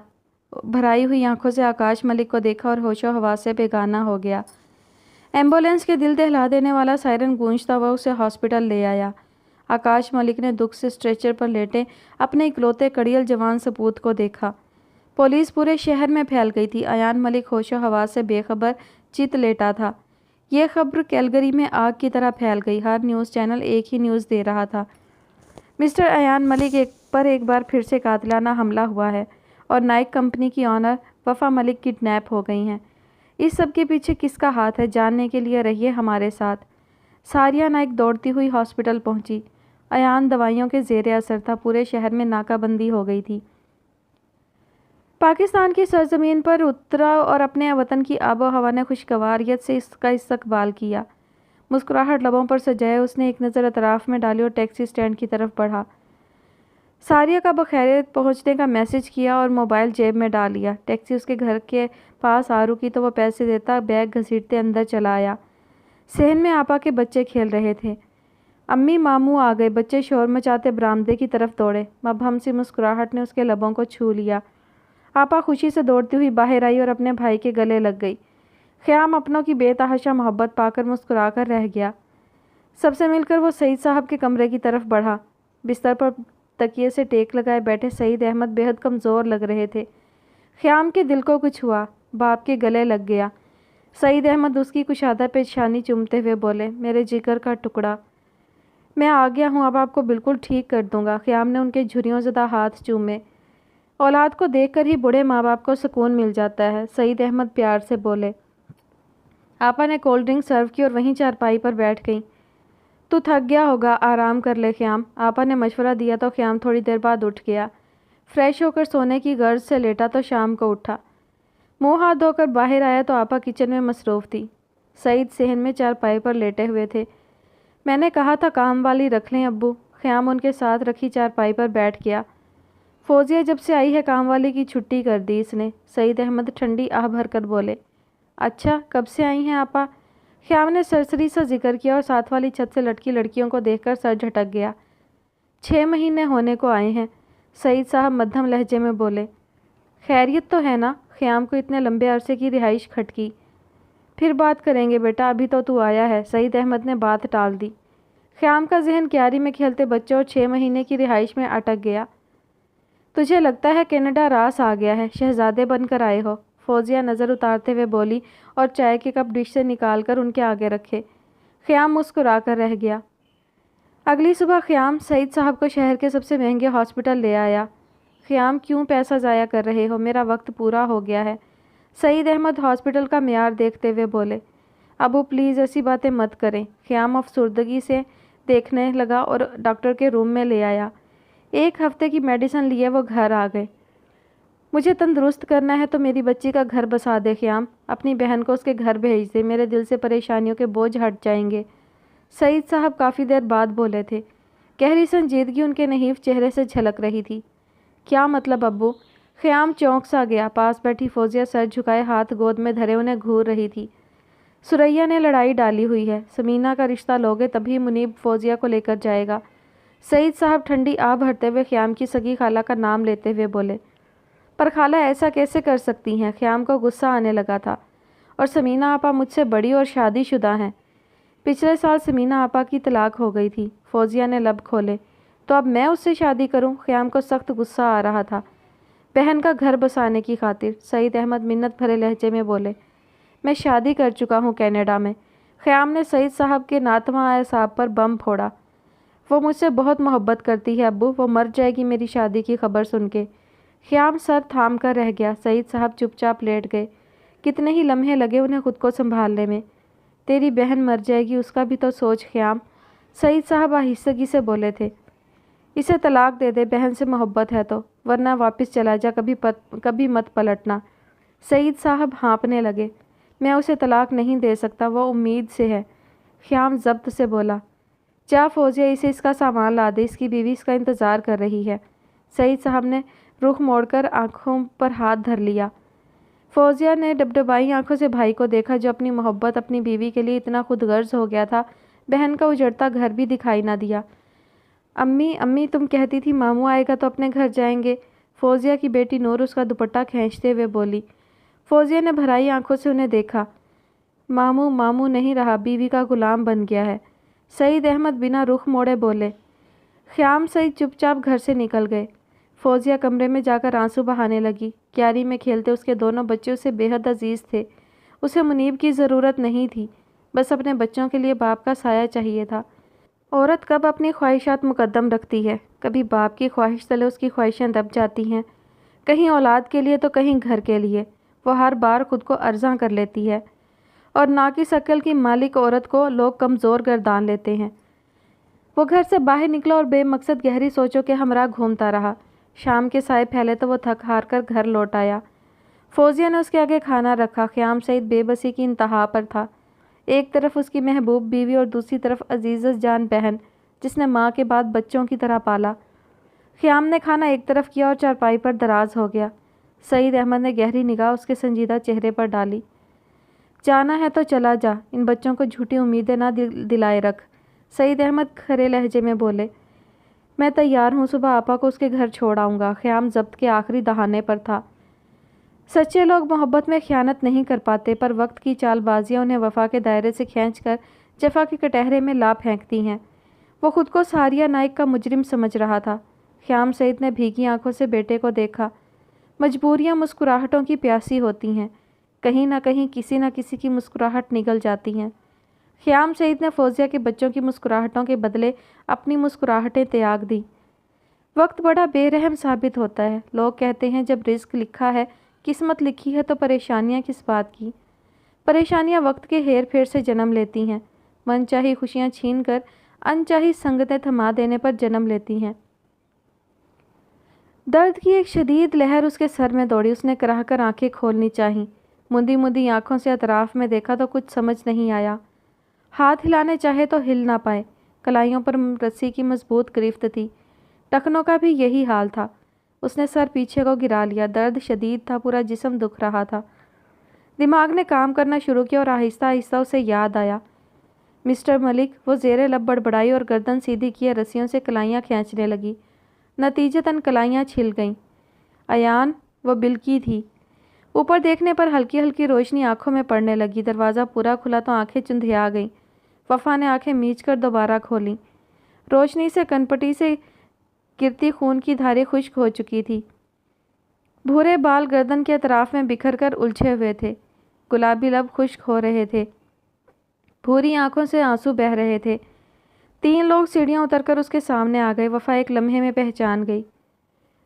بھرائی ہوئی آنکھوں سے آکاش ملک کو دیکھا اور ہوش و حواس سے بیگانہ ہو گیا۔ ایمبولینس کے دل دہلا دینے والا سائرن گونجتا ہوا اسے ہاسپٹل لے آیا۔ آکاش ملک نے دکھ سے اسٹریچر پر لیٹے اپنے اکلوتے کڑیل جوان سپوت کو دیکھا۔ پولیس پورے شہر میں پھیل گئی تھی۔ ایان ملک ہوش و حواس سے بے خبر چت لیٹا تھا۔ یہ خبر کیلگری میں آگ کی طرح پھیل گئی۔ ہر نیوز چینل ایک ہی نیوز دے رہا تھا۔ مسٹر ایان ملک ایک بار پھر سے قاتلانہ حملہ ہوا ہے اور نائک کمپنی کی آنر وفا ملک کڈنیپ ہو گئی ہیں۔ اس سب کے پیچھے کس کا ہاتھ ہے، جاننے کے لیے رہیے ہمارے ساتھ۔ ساریہ نائک دوڑتی ہوئی ہاسپٹل پہنچی۔ ایان دوائیوں کے زیر اثر تھا۔ پورے شہر میں ناکہ بندی ہو گئی تھی۔ پاکستان کی سرزمین پر اترا اور اپنے وطن کی آب و ہوا نے خوشگواریت سے اس کا استقبال کیا۔ مسکراہٹ لبوں پر سجائے اس نے ایک نظر اطراف میں ڈالی اور ٹیکسی اسٹینڈ کی طرف بڑھا۔ ساریہ کا بخیریت پہنچنے کا میسج کیا اور موبائل جیب میں ڈال لیا۔ ٹیکسی اس کے گھر کے پاس آ رکی تو وہ پیسے دیتا بیگ گھسیٹتے اندر چلا آیا۔ صحن میں آپا کے بچے کھیل رہے تھے۔ امی ماموں آ گئے۔ بچے شور مچاتے برآمدے کی طرف دوڑے۔ مبہم سی مسکراہٹ نے اس کے لبوں کو چھو لیا۔ آپا خوشی سے دوڑتی ہوئی باہر آئی اور اپنے بھائی کے گلے لگ گئی۔ خیام اپنوں کی بے تحاشا محبت پا کر مسکرا کر رہ گیا۔ سب سے مل کر وہ سعید صاحب کے کمرے کی طرف بڑھا۔ بستر پر تکیے سے ٹیک لگائے بیٹھے سعید احمد بے حد کمزور لگ رہے تھے۔ خیام کے دل کو کچھ ہوا۔ باپ کے گلے لگ گیا۔ سعید احمد اس کی کشادہ پیشانی چومتے ہوئے بولے، میرے جگر کا ٹکڑا، میں آ گیا ہوں، اب آپ کو بالکل ٹھیک کر دوں گا۔ خیام نے ان کے جھریوں زدہ ہاتھ چومے۔ اولاد کو دیکھ کر ہی بوڑھے ماں باپ کو سکون مل جاتا ہے، سعید احمد پیار سے بولے۔ آپا نے کولڈ ڈرنک سرو کی اور وہیں چارپائی پر بیٹھ گئیں۔ تو تھک گیا ہوگا، آرام کر لے خیام، آپا نے مشورہ دیا تو خیام تھوڑی دیر بعد اٹھ گیا۔ فریش ہو کر سونے کی غرض سے لیٹا تو شام کو اٹھا۔ منہ ہاتھ دھو کر باہر آیا تو آپا کچن میں مصروف تھی۔ سعید صحن میں چارپائی پر لیٹے ہوئے تھے۔ میں نے کہا تھا کام والی رکھ لیں ابو۔ خیام ان کے ساتھ رکھی چارپائی پر بیٹھ گیا۔ فوزیہ جب سے آئی ہے کام والی کی چھٹی کر دی اس نے، سعید احمد ٹھنڈی آہ بھر کر بولے۔ اچھا، کب سے آئی ہیں آپا؟ خیام نے سرسری سا ذکر کیا اور ساتھ والی چھت سے لٹکی لڑکیوں کو دیکھ کر سر جھٹک گیا۔ 6 مہینے ہونے کو آئے ہیں، سعید صاحب مدھم لہجے میں بولے۔ خیریت تو ہے نا؟ خیام کو اتنے لمبے عرصے کی رہائش کھٹکی۔ پھر بات کریں گے بیٹا، ابھی تو آیا ہے، سعید احمد نے بات ٹال دی۔ خیام کا ذہن کیاری میں کھیلتے بچوں اور 6 مہینے کی رہائش میں اٹک گیا۔ تجھے لگتا ہے کینیڈا راس آ گیا ہے، شہزادے بن کر آئے ہو، فوزیہ نظر اتارتے ہوئے بولی اور چائے کے کپ ڈش سے نکال کر ان کے آگے رکھے۔ خیام مسکرا کر رہ گیا۔ اگلی صبح خیام سعید صاحب کو شہر کے سب سے مہنگے ہاسپٹل لے آیا۔ خیام کیوں پیسہ ضائع کر رہے ہو، میرا وقت پورا ہو گیا ہے، سعید احمد ہاسپٹل کا معیار دیکھتے ہوئے بولے۔ ابو پلیز ایسی باتیں مت کریں، خیام افسردگی سے دیکھنے لگا اور ڈاکٹر کے روم میں لے آیا۔ 1 ہفتے کی میڈیسن لیے وہ گھر آ گئے۔ مجھے تندرست کرنا ہے تو میری بچی کا گھر بسا دے خیام، اپنی بہن کو اس کے گھر بھیج دے، میرے دل سے پریشانیوں کے بوجھ ہٹ جائیں گے، سعید صاحب کافی دیر بعد بولے تھے۔ گہری سنجیدگی ان کے نحیف چہرے سے جھلک رہی تھی۔ کیا مطلب ابو؟ خیام چونک سا گیا۔ پاس بیٹھی فوزیہ سر جھکائے ہاتھ گود میں دھرے انہیں گھور رہی تھی۔ سریا نے لڑائی ڈالی ہوئی ہے، سمینہ کا رشتہ لوگے تبھی منیب فوزیہ کو لے کر جائے گا، سعید صاحب ٹھنڈی آہ بھرتے ہوئے خیام کی سگی خالہ کا نام لیتے ہوئے بولے۔ پر خالہ ایسا کیسے کر سکتی ہیں؟ خیام کو غصہ آنے لگا تھا۔ اور سمینہ آپا مجھ سے بڑی اور شادی شدہ ہیں، پچھلے سال سمینہ آپا کی طلاق ہو گئی تھی، فوزیہ نے لب کھولے۔ تو اب میں اس سے شادی کروں؟ خیام کو سخت غصہ آ رہا تھا۔ بہن کا گھر بسانے کی خاطر، سعید احمد منت بھرے لہجے میں بولے۔ میں شادی کر چکا ہوں کینیڈا میں، خیام نے سعید صاحب کے ناتواں اعصاب پر بم پھوڑا۔ وہ مجھ سے بہت محبت کرتی ہے ابو، وہ مر جائے گی میری شادی کی خبر سن کے۔ خیام سر تھام کر رہ گیا۔ سعید صاحب چپ چاپ لیٹ گئے۔ کتنے ہی لمحے لگے انہیں خود کو سنبھالنے میں۔ تیری بہن مر جائے گی، اس کا بھی تو سوچ خیام، سعید صاحب آہستگی سے بولے تھے۔ اسے طلاق دے دے، بہن سے محبت ہے تو، ورنہ واپس چلا جا، کبھی مت پلٹنا۔ سعید صاحب ہانپنے لگے۔ میں اسے طلاق نہیں دے سکتا، وہ امید سے ہے، خیام ضبط سے بولا۔ جا فوزیہ، اسے اس کا سامان لا دے، اس کی بیوی اس کا انتظار کر رہی ہے۔ سعید صاحب نے رخ موڑ کر آنکھوں پر ہاتھ دھر لیا۔ فوزیہ نے ڈبڈبائی آنکھوں سے بھائی کو دیکھا جو اپنی محبت اپنی بیوی کے لیے اتنا خود غرض ہو گیا تھا، بہن کا اجڑتا گھر بھی دکھائی نہ دیا۔ امی تم کہتی تھی ماموں آئے گا تو اپنے گھر جائیں گے، فوزیہ کی بیٹی نور اس کا دوپٹہ کھینچتے ہوئے بولی۔ فوزیہ نے بھرائی آنکھوں سے انہیں دیکھا۔ ماموں نہیں رہا، بیوی کا غلام بن گیا ہے، سعید احمد بنا رخ موڑے بولے۔ خیام سعید چپ چاپ گھر سے نکل گئے۔ فوزیہ کمرے میں جا کر آنسو بہانے لگی۔ کیاری میں کھیلتے اس کے دونوں بچے اسے بے حد عزیز تھے، اسے منیب کی ضرورت نہیں تھی، بس اپنے بچوں کے لیے باپ کا سایہ چاہیے تھا۔ عورت کب اپنی خواہشات مقدم رکھتی ہے، کبھی باپ کی خواہش تلے اس کی خواہشیں دب جاتی ہیں، کہیں اولاد کے لیے تو کہیں گھر کے لیے، وہ ہر بار خود کو ارزاں کر لیتی ہے، اور ناقص عقل کی مالک عورت کو لوگ کمزور گردان لیتے ہیں۔ وہ گھر سے باہر نکلا اور بے مقصد گہری سوچوں کے ہمراہ گھومتا رہا۔ شام کے سائے پھیلے تو وہ تھک ہار کر گھر لوٹ آیا۔ فوزیہ نے اس کے آگے کھانا رکھا۔ خیام سعید بے بسی کی انتہا پر تھا، ایک طرف اس کی محبوب بیوی اور دوسری طرف عزیز جان بہن جس نے ماں کے بعد بچوں کی طرح پالا۔ خیام نے کھانا ایک طرف کیا اور چارپائی پر دراز ہو گیا۔ سعید احمد نے گہری نگاہ اس کے سنجیدہ چہرے پر ڈالی۔ جانا ہے تو چلا جا، ان بچوں کو جھوٹی امیدیں نہ دلائے رکھ، سعید احمد کھرے لہجے میں بولے۔ میں تیار ہوں، صبح آپا کو اس کے گھر چھوڑ آؤں گا۔ خیام ضبط کے آخری دہانے پر تھا۔ سچے لوگ محبت میں خیانت نہیں کر پاتے، پر وقت کی چال بازیاں انہیں وفا کے دائرے سے کھینچ کر جفا کے کٹہرے میں لا پھینکتی ہیں۔ وہ خود کو ساریہ نائک کا مجرم سمجھ رہا تھا۔ خیام سعید نے بھیگی آنکھوں سے بیٹے کو دیکھا۔ مجبوریاں مسکراہٹوں کی پیاسی ہوتی ہیں، کہیں نہ کہیں کسی نہ کسی کی مسکراہٹ نگل جاتی ہیں۔ خیام سعید نے فوزیہ کے بچوں کی مسکراہٹوں کے بدلے اپنی مسکراہٹیں تیاگ دیں۔ وقت بڑا بے رحم ثابت ہوتا ہے۔ لوگ کہتے ہیں جب رزق لکھا ہے، قسمت لکھی ہے تو پریشانیاں کس بات کی؟ پریشانیاں وقت کے ہیر پھیر سے جنم لیتی ہیں، من چاہی خوشیاں چھین کر انچاہی سنگتیں تھما دینے پر جنم لیتی ہیں۔ درد کی ایک شدید لہر اس کے سر میں دوڑی۔ اس نے کراہ کر آنکھیں کھولنی چاہیں، مندی مندی آنکھوں سے اطراف میں دیکھا تو کچھ سمجھ نہیں آیا۔ ہاتھ ہلانے چاہے تو ہل نہ پائے، کلائیوں پر رسی کی مضبوط گرفت تھی۔ ٹخنوں کا بھی یہی حال تھا۔ اس نے سر پیچھے کو گرا لیا، درد شدید تھا، پورا جسم دکھ رہا تھا۔ دماغ نے کام کرنا شروع کیا اور آہستہ آہستہ اسے یاد آیا۔ مسٹر ملک، وہ زیر لب بڑبڑائی اور گردن سیدھی کیے رسیوں سے کلائیاں کھینچنے لگی۔ نتیجتاً کلائیاں چھل گئیں۔ ایان، وہ بلکی تھی۔ اوپر دیکھنے پر ہلکی ہلکی روشنی آنکھوں میں پڑنے لگی۔ دروازہ پورا کھلا تو آنکھیں چندھیا گئیں۔ وفا نے آنکھیں میچ کر دوبارہ کھولیں۔ روشنی سے کنپٹی سے گرتی خون کی دھاریں خشک ہو چکی تھی۔ بھورے بال گردن کے اطراف میں بکھر کر الجھے ہوئے تھے۔ گلابی لب خشک ہو رہے تھے۔ بھوری آنکھوں سے آنسو بہہ رہے تھے۔ 3 لوگ سیڑھیاں اتر کر اس کے سامنے آ گئے۔ وفا ایک لمحے میں پہچان گئی۔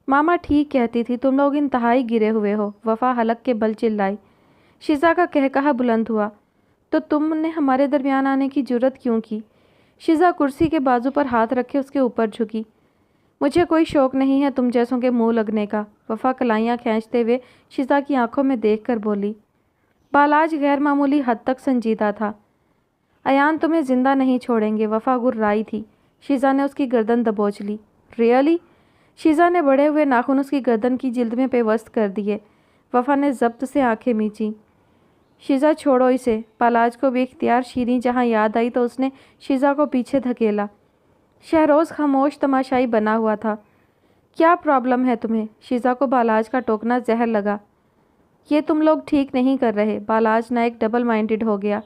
ماما ٹھیک کہتی تھی، تم لوگ انتہائی گرے ہوئے ہو، وفا حلق کے بل چلائی۔ شیزا کا قہقہا بلند ہوا۔ تو تم نے ہمارے درمیان آنے کی جرت کیوں کی؟ شیزا کرسی کے بازو پر ہاتھ رکھے اس کے اوپر جھکی۔ مجھے کوئی شوق نہیں ہے تم جیسوں کے منہ لگنے کا، وفا کلائیاں کھینچتے ہوئے شیزا کی آنکھوں میں دیکھ کر بولی۔ بالاج غیر معمولی حد تک سنجیدہ تھا۔ ایان تمہیں زندہ نہیں چھوڑیں گے، وفا گررائی تھی۔ شیزا نے اس کی گردن دبوچ لی۔ ریئلی؟ شیزا نے بڑے ہوئے ناخن اس کی گردن کی جلد میں پیوست کر دیے۔ وفا نے ضبط سے آنکھیں میچیں۔ شیزا چھوڑو اسے۔ بالاج کو بے اختیار شیریں جہاں یاد آئی تو اس نے شیزا کو پیچھے دھکیلا۔ شہروز خاموش تماشائی بنا ہوا تھا۔ کیا پرابلم ہے تمہیں؟ شیزا کو بالاج کا ٹوکنا زہر لگا۔ یہ تم لوگ ٹھیک نہیں کر رہے۔ بالاج نائک ڈبل مائنڈڈ ہو گیا۔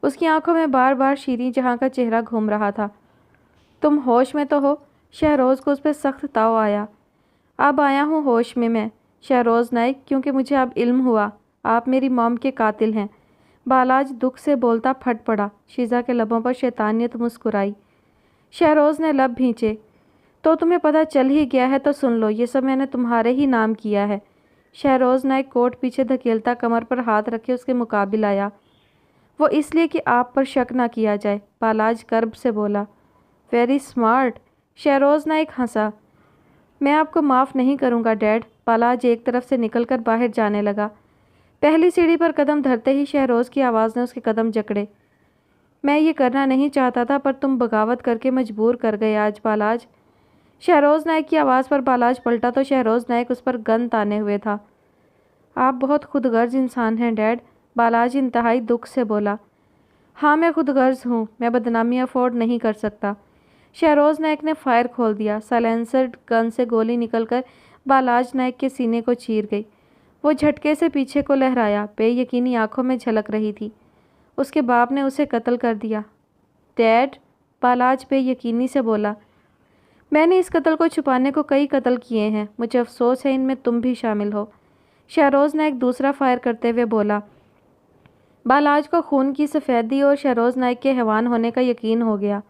اس کی آنکھوں میں بار بار شیریں جہاں کا چہرہ گھوم رہا تھا۔ تم ہوش میں تو ہو؟ شہروز کو اس پہ سخت تاؤ آیا۔ اب آیا ہوں ہوش میں شہروز نائک، کیونکہ مجھے اب علم ہوا آپ میری موم کے قاتل ہیں۔ بالاج دکھ سے بولتا پھٹ پڑا۔ شیزا کے لبوں پر شیطانیت مسکرائی۔ شہروز نے لب بھینچے۔ تو تمہیں پتہ چل ہی گیا ہے تو سن لو، یہ سب میں نے تمہارے ہی نام کیا ہے۔ شہروز نائک کوٹ پیچھے دھکیلتا کمر پر ہاتھ رکھے اس کے مقابل آیا۔ وہ اس لیے کہ آپ پر شک نہ کیا جائے، بالاج کرب سے بولا۔ ویری اسمارٹ، شہروز نائک ہنسا۔ میں آپ کو معاف نہیں کروں گا ڈیڈ۔ بالاج ایک طرف سے نکل کر باہر جانے لگا۔ پہلی سیڑھی پر قدم دھرتے ہی شہروز کی آواز نے اس کے قدم جکڑے۔ میں یہ کرنا نہیں چاہتا تھا پر تم بغاوت کر کے مجبور کر گئے آج بالاج۔ شہروز نائک کی آواز پر بالاج پلٹا تو شہروز نائک اس پر گن تانے ہوئے تھا۔ آپ بہت خود غرض انسان ہیں ڈیڈ، بالاج انتہائی دکھ سے بولا۔ ہاں میں خود غرض ہوں، میں بدنامی افورڈ نہیں کر سکتا۔ شہروز نائک نے فائر کھول دیا۔ سائلنسرڈ گن سے گولی نکل کر بالاج نائک کے سینے کو چیر گئی۔ وہ جھٹکے سے پیچھے کو لہرایا، بے یقینی آنکھوں میں جھلک رہی تھی۔ اس کے باپ نے اسے قتل کر دیا۔ ڈیڈ، بالاج بے یقینی سے بولا۔ میں نے اس قتل کو چھپانے کو کئی قتل کیے ہیں، مجھے افسوس ہے ان میں تم بھی شامل ہو۔ شہروز نائک دوسرا فائر کرتے ہوئے بولا۔ بالاج کو خون کی سفیدی اور شہروز نائک کے حیوان ہونے کا یقین ہو گیا۔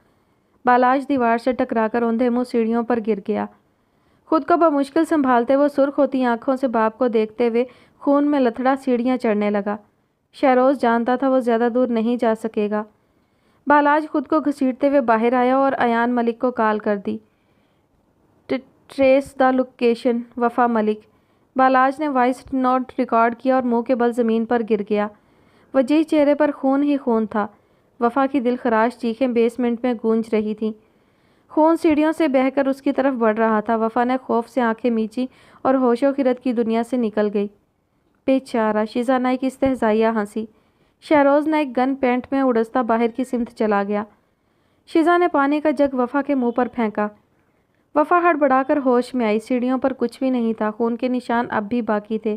بالاج دیوار سے ٹکرا کر اوندھے منہ سیڑھیوں پر گر گیا۔ خود کو بمشکل سنبھالتے وہ سرخ ہوتی آنکھوں سے باپ کو دیکھتے ہوئے خون میں لتھڑا سیڑھیاں چڑھنے لگا۔ شہروز جانتا تھا وہ زیادہ دور نہیں جا سکے گا۔ بالاج خود کو گھسیٹتے ہوئے باہر آیا اور ایان ملک کو کال کر دی۔ ٹریس دا لوکیشن، وفا ملک۔ بالاج نے وائس نوٹ ریکارڈ کیا اور منہ کے بل زمین پر گر گیا۔ وجیح چہرے پر خون ہی خون تھا۔ وفا کی دل خراش چیخیں بیسمنٹ میں گونج رہی تھیں۔ خون سیڑھیوں سے بہہ کر اس کی طرف بڑھ رہا تھا۔ وفا نے خوف سے آنکھیں میچی اور ہوش و خرد کی دنیا سے نکل گئی۔ بیچارہ، شیزا نائک استہزائیہ ہنسی۔ شہروز نائک گن پینٹ میں اڑستا باہر کی سمت چلا گیا۔ شیزا نے پانی کا جگ وفا کے منہ پر پھینکا۔ وفا ہڑبڑا کر ہوش میں آئی۔ سیڑھیوں پر کچھ بھی نہیں تھا، خون کے نشان اب بھی باقی تھے۔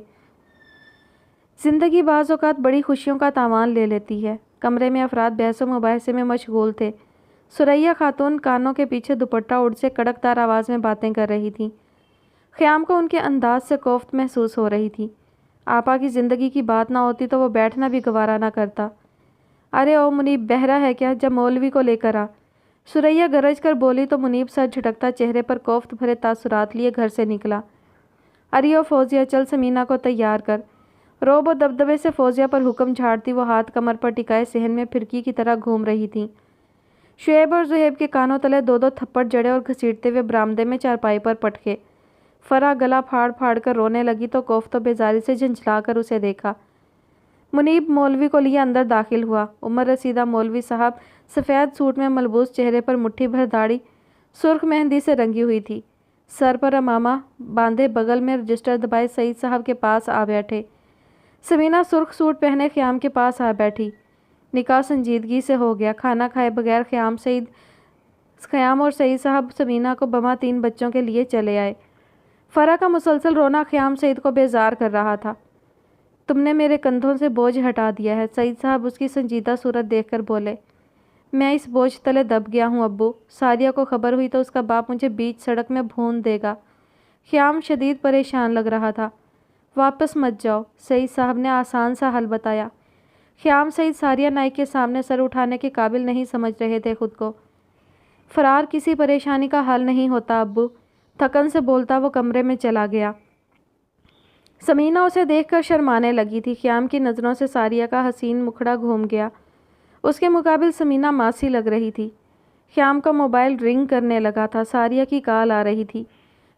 زندگی بعض اوقات بڑی خوشیوں کا تاوان لے لیتی ہے۔ کمرے میں افراد بحث و مباحثے میں مشغول تھے۔ ثریا خاتون کانوں کے پیچھے دوپٹہ اڑ سے کڑک دار آواز میں باتیں کر رہی تھیں۔ خیام کو ان کے انداز سے کوفت محسوس ہو رہی تھی۔ آپا کی زندگی کی بات نہ ہوتی تو وہ بیٹھنا بھی گوارا نہ کرتا۔ ارے او منیب بہرا ہے کیا؟ جب مولوی کو لے کر آ۔ سریا گرج کر بولی تو منیب سر جھٹکتا چہرے پر کوفت بھرے تاثرات لیے گھر سے نکلا۔ ارے او فوزیہ چل سمینہ کو تیار کر۔ روب و دبدبے سے فوزیہ پر حکم جھاڑتی وہ ہاتھ کمر پر ٹکائے صحن میں پھرکی کی طرح گھوم رہی تھیں۔ شعیب اور زہیب کے کانوں تلے دو دو تھپڑ جڑے اور گھسیٹتے ہوئے برآمدے میں چارپائی پر پٹکے۔ فرح گلا پھاڑ پھاڑ کر رونے لگی تو کوفت بیزاری سے جھنجھلا کر اسے دیکھا۔ منیب مولوی کو لیے اندر داخل ہوا۔ عمر رسیدہ مولوی صاحب سفید سوٹ میں ملبوس، چہرے پر مٹھی بھر داڑھی سرخ مہندی سے رنگی ہوئی تھی، سر پر امامہ باندھے بغل میں رجسٹر دبائے سعید صاحب کے پاس آ بیٹھے۔ سمینہ سرخ سوٹ پہنے خیام کے پاس آ بیٹھی۔ نکاح سنجیدگی سے ہو گیا۔ کھانا کھائے بغیر خیام اور سعید صاحب سمینہ کو بما 3 بچوں کے لیے چلے آئے۔ فرح کا مسلسل رونا خیام سعید کو بیزار کر رہا تھا۔ تم نے میرے کندھوں سے بوجھ ہٹا دیا ہے، سعید صاحب اس کی سنجیدہ صورت دیکھ کر بولے۔ میں اس بوجھ تلے دب گیا ہوں ابو، ساریہ کو خبر ہوئی تو اس کا باپ مجھے بیچ سڑک میں بھون دے گا۔ خیام شدید پریشان لگ رہا تھا۔ واپس مت جاؤ، سعید صاحب نے آسان سا حل بتایا۔ خیام سعید ساریہ نائک کے سامنے سر اٹھانے کے قابل نہیں سمجھ رہے تھے خود کو۔ فرار کسی پریشانی کا حل نہیں ہوتا ابو، تھکن سے بولتا وہ کمرے میں چلا گیا۔ سمینہ اسے دیکھ کر شرمانے لگی تھی۔ خیام کی نظروں سے ساریہ کا حسین مکھڑا گھوم گیا۔ اس کے مقابل سمینہ ماسی لگ رہی تھی۔ خیام کا موبائل رنگ کرنے لگا تھا، ساریہ کی کال آ رہی تھی۔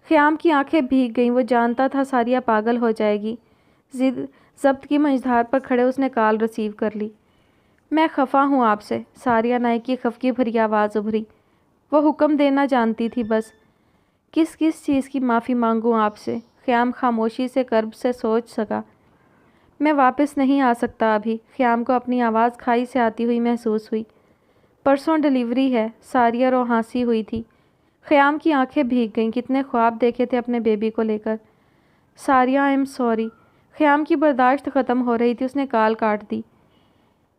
خیام کی آنکھیں بھیگ گئیں، وہ جانتا تھا ساریہ پاگل ہو جائے گی۔ ضبط کی منجھدار پر کھڑے اس نے کال ریسیو کر لی۔ میں خفا ہوں آپ سے، ساریہ نائک کی خفگی بھری آواز ابھری۔ وہ حکم دینا جانتی تھی بس۔ کس چیز کی معافی مانگوں آپ سے؟ خیام خاموشی سے کرب سے سوچ سکا۔ میں واپس نہیں آ سکتا ابھی، خیام کو اپنی آواز کھائی سے آتی ہوئی محسوس ہوئی۔ پرسوں ڈیلیوری ہے، ساریہ رو ہانسی ہوئی تھی۔ خیام کی آنکھیں بھیگ گئیں، کتنے خواب دیکھے تھے اپنے بیبی کو لے کر۔ ساریہ آئی ایم سوری۔ خیام کی برداشت ختم ہو رہی تھی، اس نے کال کاٹ دی۔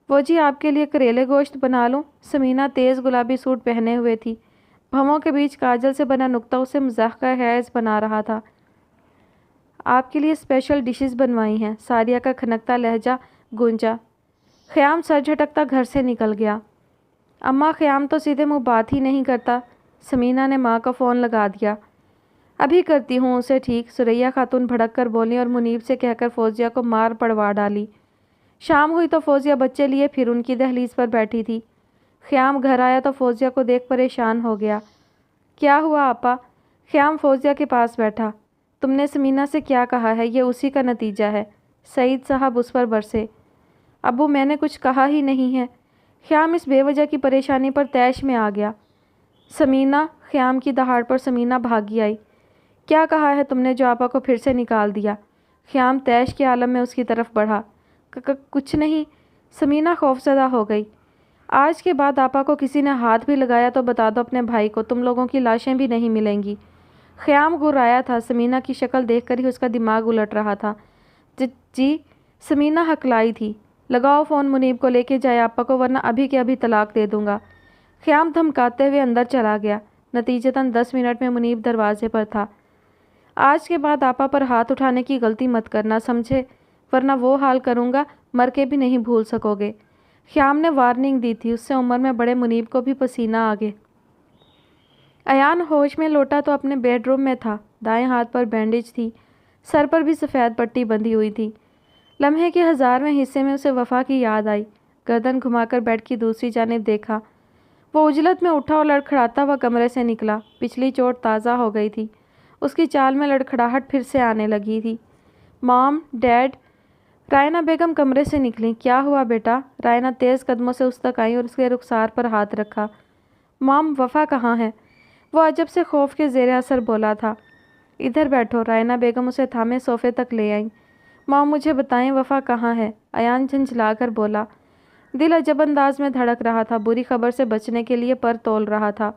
وہ جی آپ کے لیے کریلے گوشت بنا لوں؟ سمینہ تیز گلابی سوٹ پہنے ہوئے تھی، بھووں کے بیچ کاجل سے بنا نقطہ اسے مزاح کا حیض بنا رہا تھا۔ آپ کے لیے اسپیشل ڈشز بنوائی ہیں، ساریہ کا کھنکتا لہجہ گونجا۔ خیام سر جھٹکتا گھر سے نکل گیا۔ اماں خیام تو سیدھے منہ بات ہی نہیں کرتا۔ سمینہ نے ماں کا فون لگا دیا۔ ابھی کرتی ہوں اسے ٹھیک، سریا خاتون بھڑک کر بولی اور منیب سے کہہ کر فوزیہ کو مار پڑوا ڈالی۔ شام ہوئی تو فوزیہ بچے لیے پھر ان کی دہلیز پر بیٹھی تھی۔ خیام گھر آیا تو فوزیہ کو دیکھ پریشان ہو گیا۔ کیا ہوا آپا؟ خیام فوزیہ کے پاس بیٹھا۔ تم نے سمینہ سے کیا کہا ہے؟ یہ اسی کا نتیجہ ہے۔ سعید صاحب اس پر برسے۔ ابو میں نے کچھ کہا ہی نہیں ہے۔ خیام اس بے وجہ کی پریشانی پر طیش میں آ گیا۔ سمینہ، خیام کی دہاڑ پر سمینہ بھاگی آئی۔ کیا کہا ہے تم نے جو آپا کو پھر سے نکال دیا؟ خیام طیش کے عالم میں اس کی طرف بڑھا۔ کچھ نہیں۔ سمینہ خوفزدہ ہو گئی۔ آج کے بعد آپا کو کسی نے ہاتھ بھی لگایا تو بتا دو اپنے بھائی کو، تم لوگوں کی لاشیں بھی نہیں ملیں گی۔ خیام گرایا تھا، سمینہ کی شکل دیکھ کر ہی اس کا دماغ الٹ رہا تھا۔ جی، سمینہ ہکلائی تھی۔ لگاؤ فون، منیب کو لے کے جائے آپا کو ورنہ ابھی کے ابھی طلاق دے دوں گا۔ خیام دھمکاتے ہوئے اندر چلا گیا۔ نتیجتاً 10 منٹ میں منیب دروازے پر تھا۔ آج کے بعد آپا پر ہاتھ اٹھانے کی غلطی مت کرنا، سمجھے؟ ورنہ وہ حال کروں گا مر کے بھی نہیں بھول سکو گے۔ خیام نے وارننگ دی تھی۔ اس سے عمر میں بڑے منیب کو بھی پسینہ آ گئے۔ ایان ہوش میں لوٹا تو اپنے بیڈ روم میں تھا۔ دائیں ہاتھ پر بینڈیج تھی، سر پر بھی سفید پٹی بندھی ہوئی تھی۔ لمحے کے 1000ویں حصے میں اسے وفا کی یاد آئی۔ گردن گھما کر بیڈ کی دوسری جانب دیکھا۔ وہ عجلت میں اٹھا اور لڑکھڑاتا ہوا کمرے سے نکلا۔ پچھلی چوٹ تازہ ہو گئی تھی، اس کی چال میں لڑکھڑاہٹ پھر سے آنے لگی تھی۔ مام، ڈیڈ۔ رائنہ بیگم کمرے سے نکلیں۔ کیا ہوا بیٹا؟ رائنہ تیز قدموں سے اس تک آئی اور اس کے رخسار پر ہاتھ رکھا۔ مام، وفا کہاں ہے؟ وہ عجب سے خوف کے زیر اثر بولا تھا۔ ادھر بیٹھو۔ رائنہ بیگم اسے تھامے صوفے تک لے آئیں۔ مام مجھے بتائیں وفا کہاں ہے؟ ایان جھنجھلا کر بولا۔ دل عجب انداز میں دھڑک رہا تھا، بری خبر سے بچنے کے لیے پر تول رہا تھا۔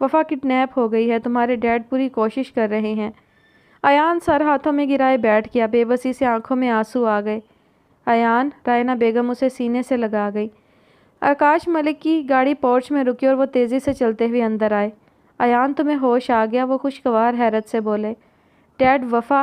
وفا کڈنیپ ہو گئی ہے، تمہارے ڈیڈ پوری کوشش کر رہے ہیں۔ ایان سر ہاتھوں میں گرائے بیٹھ گیا، بے بسی سے آنکھوں میں آنسو آ گئے۔ ایان، رائنہ بیگم اسے سینے سے لگا گئی۔ آکاش ملک کی گاڑی پورچ میں رکی اور وہ تیزی سے چلتے ہوئے اندر آئے۔ ایان تمہیں ہوش آ گیا؟ وہ خوشگوار حیرت سے بولے۔ ڈیڈ، وفا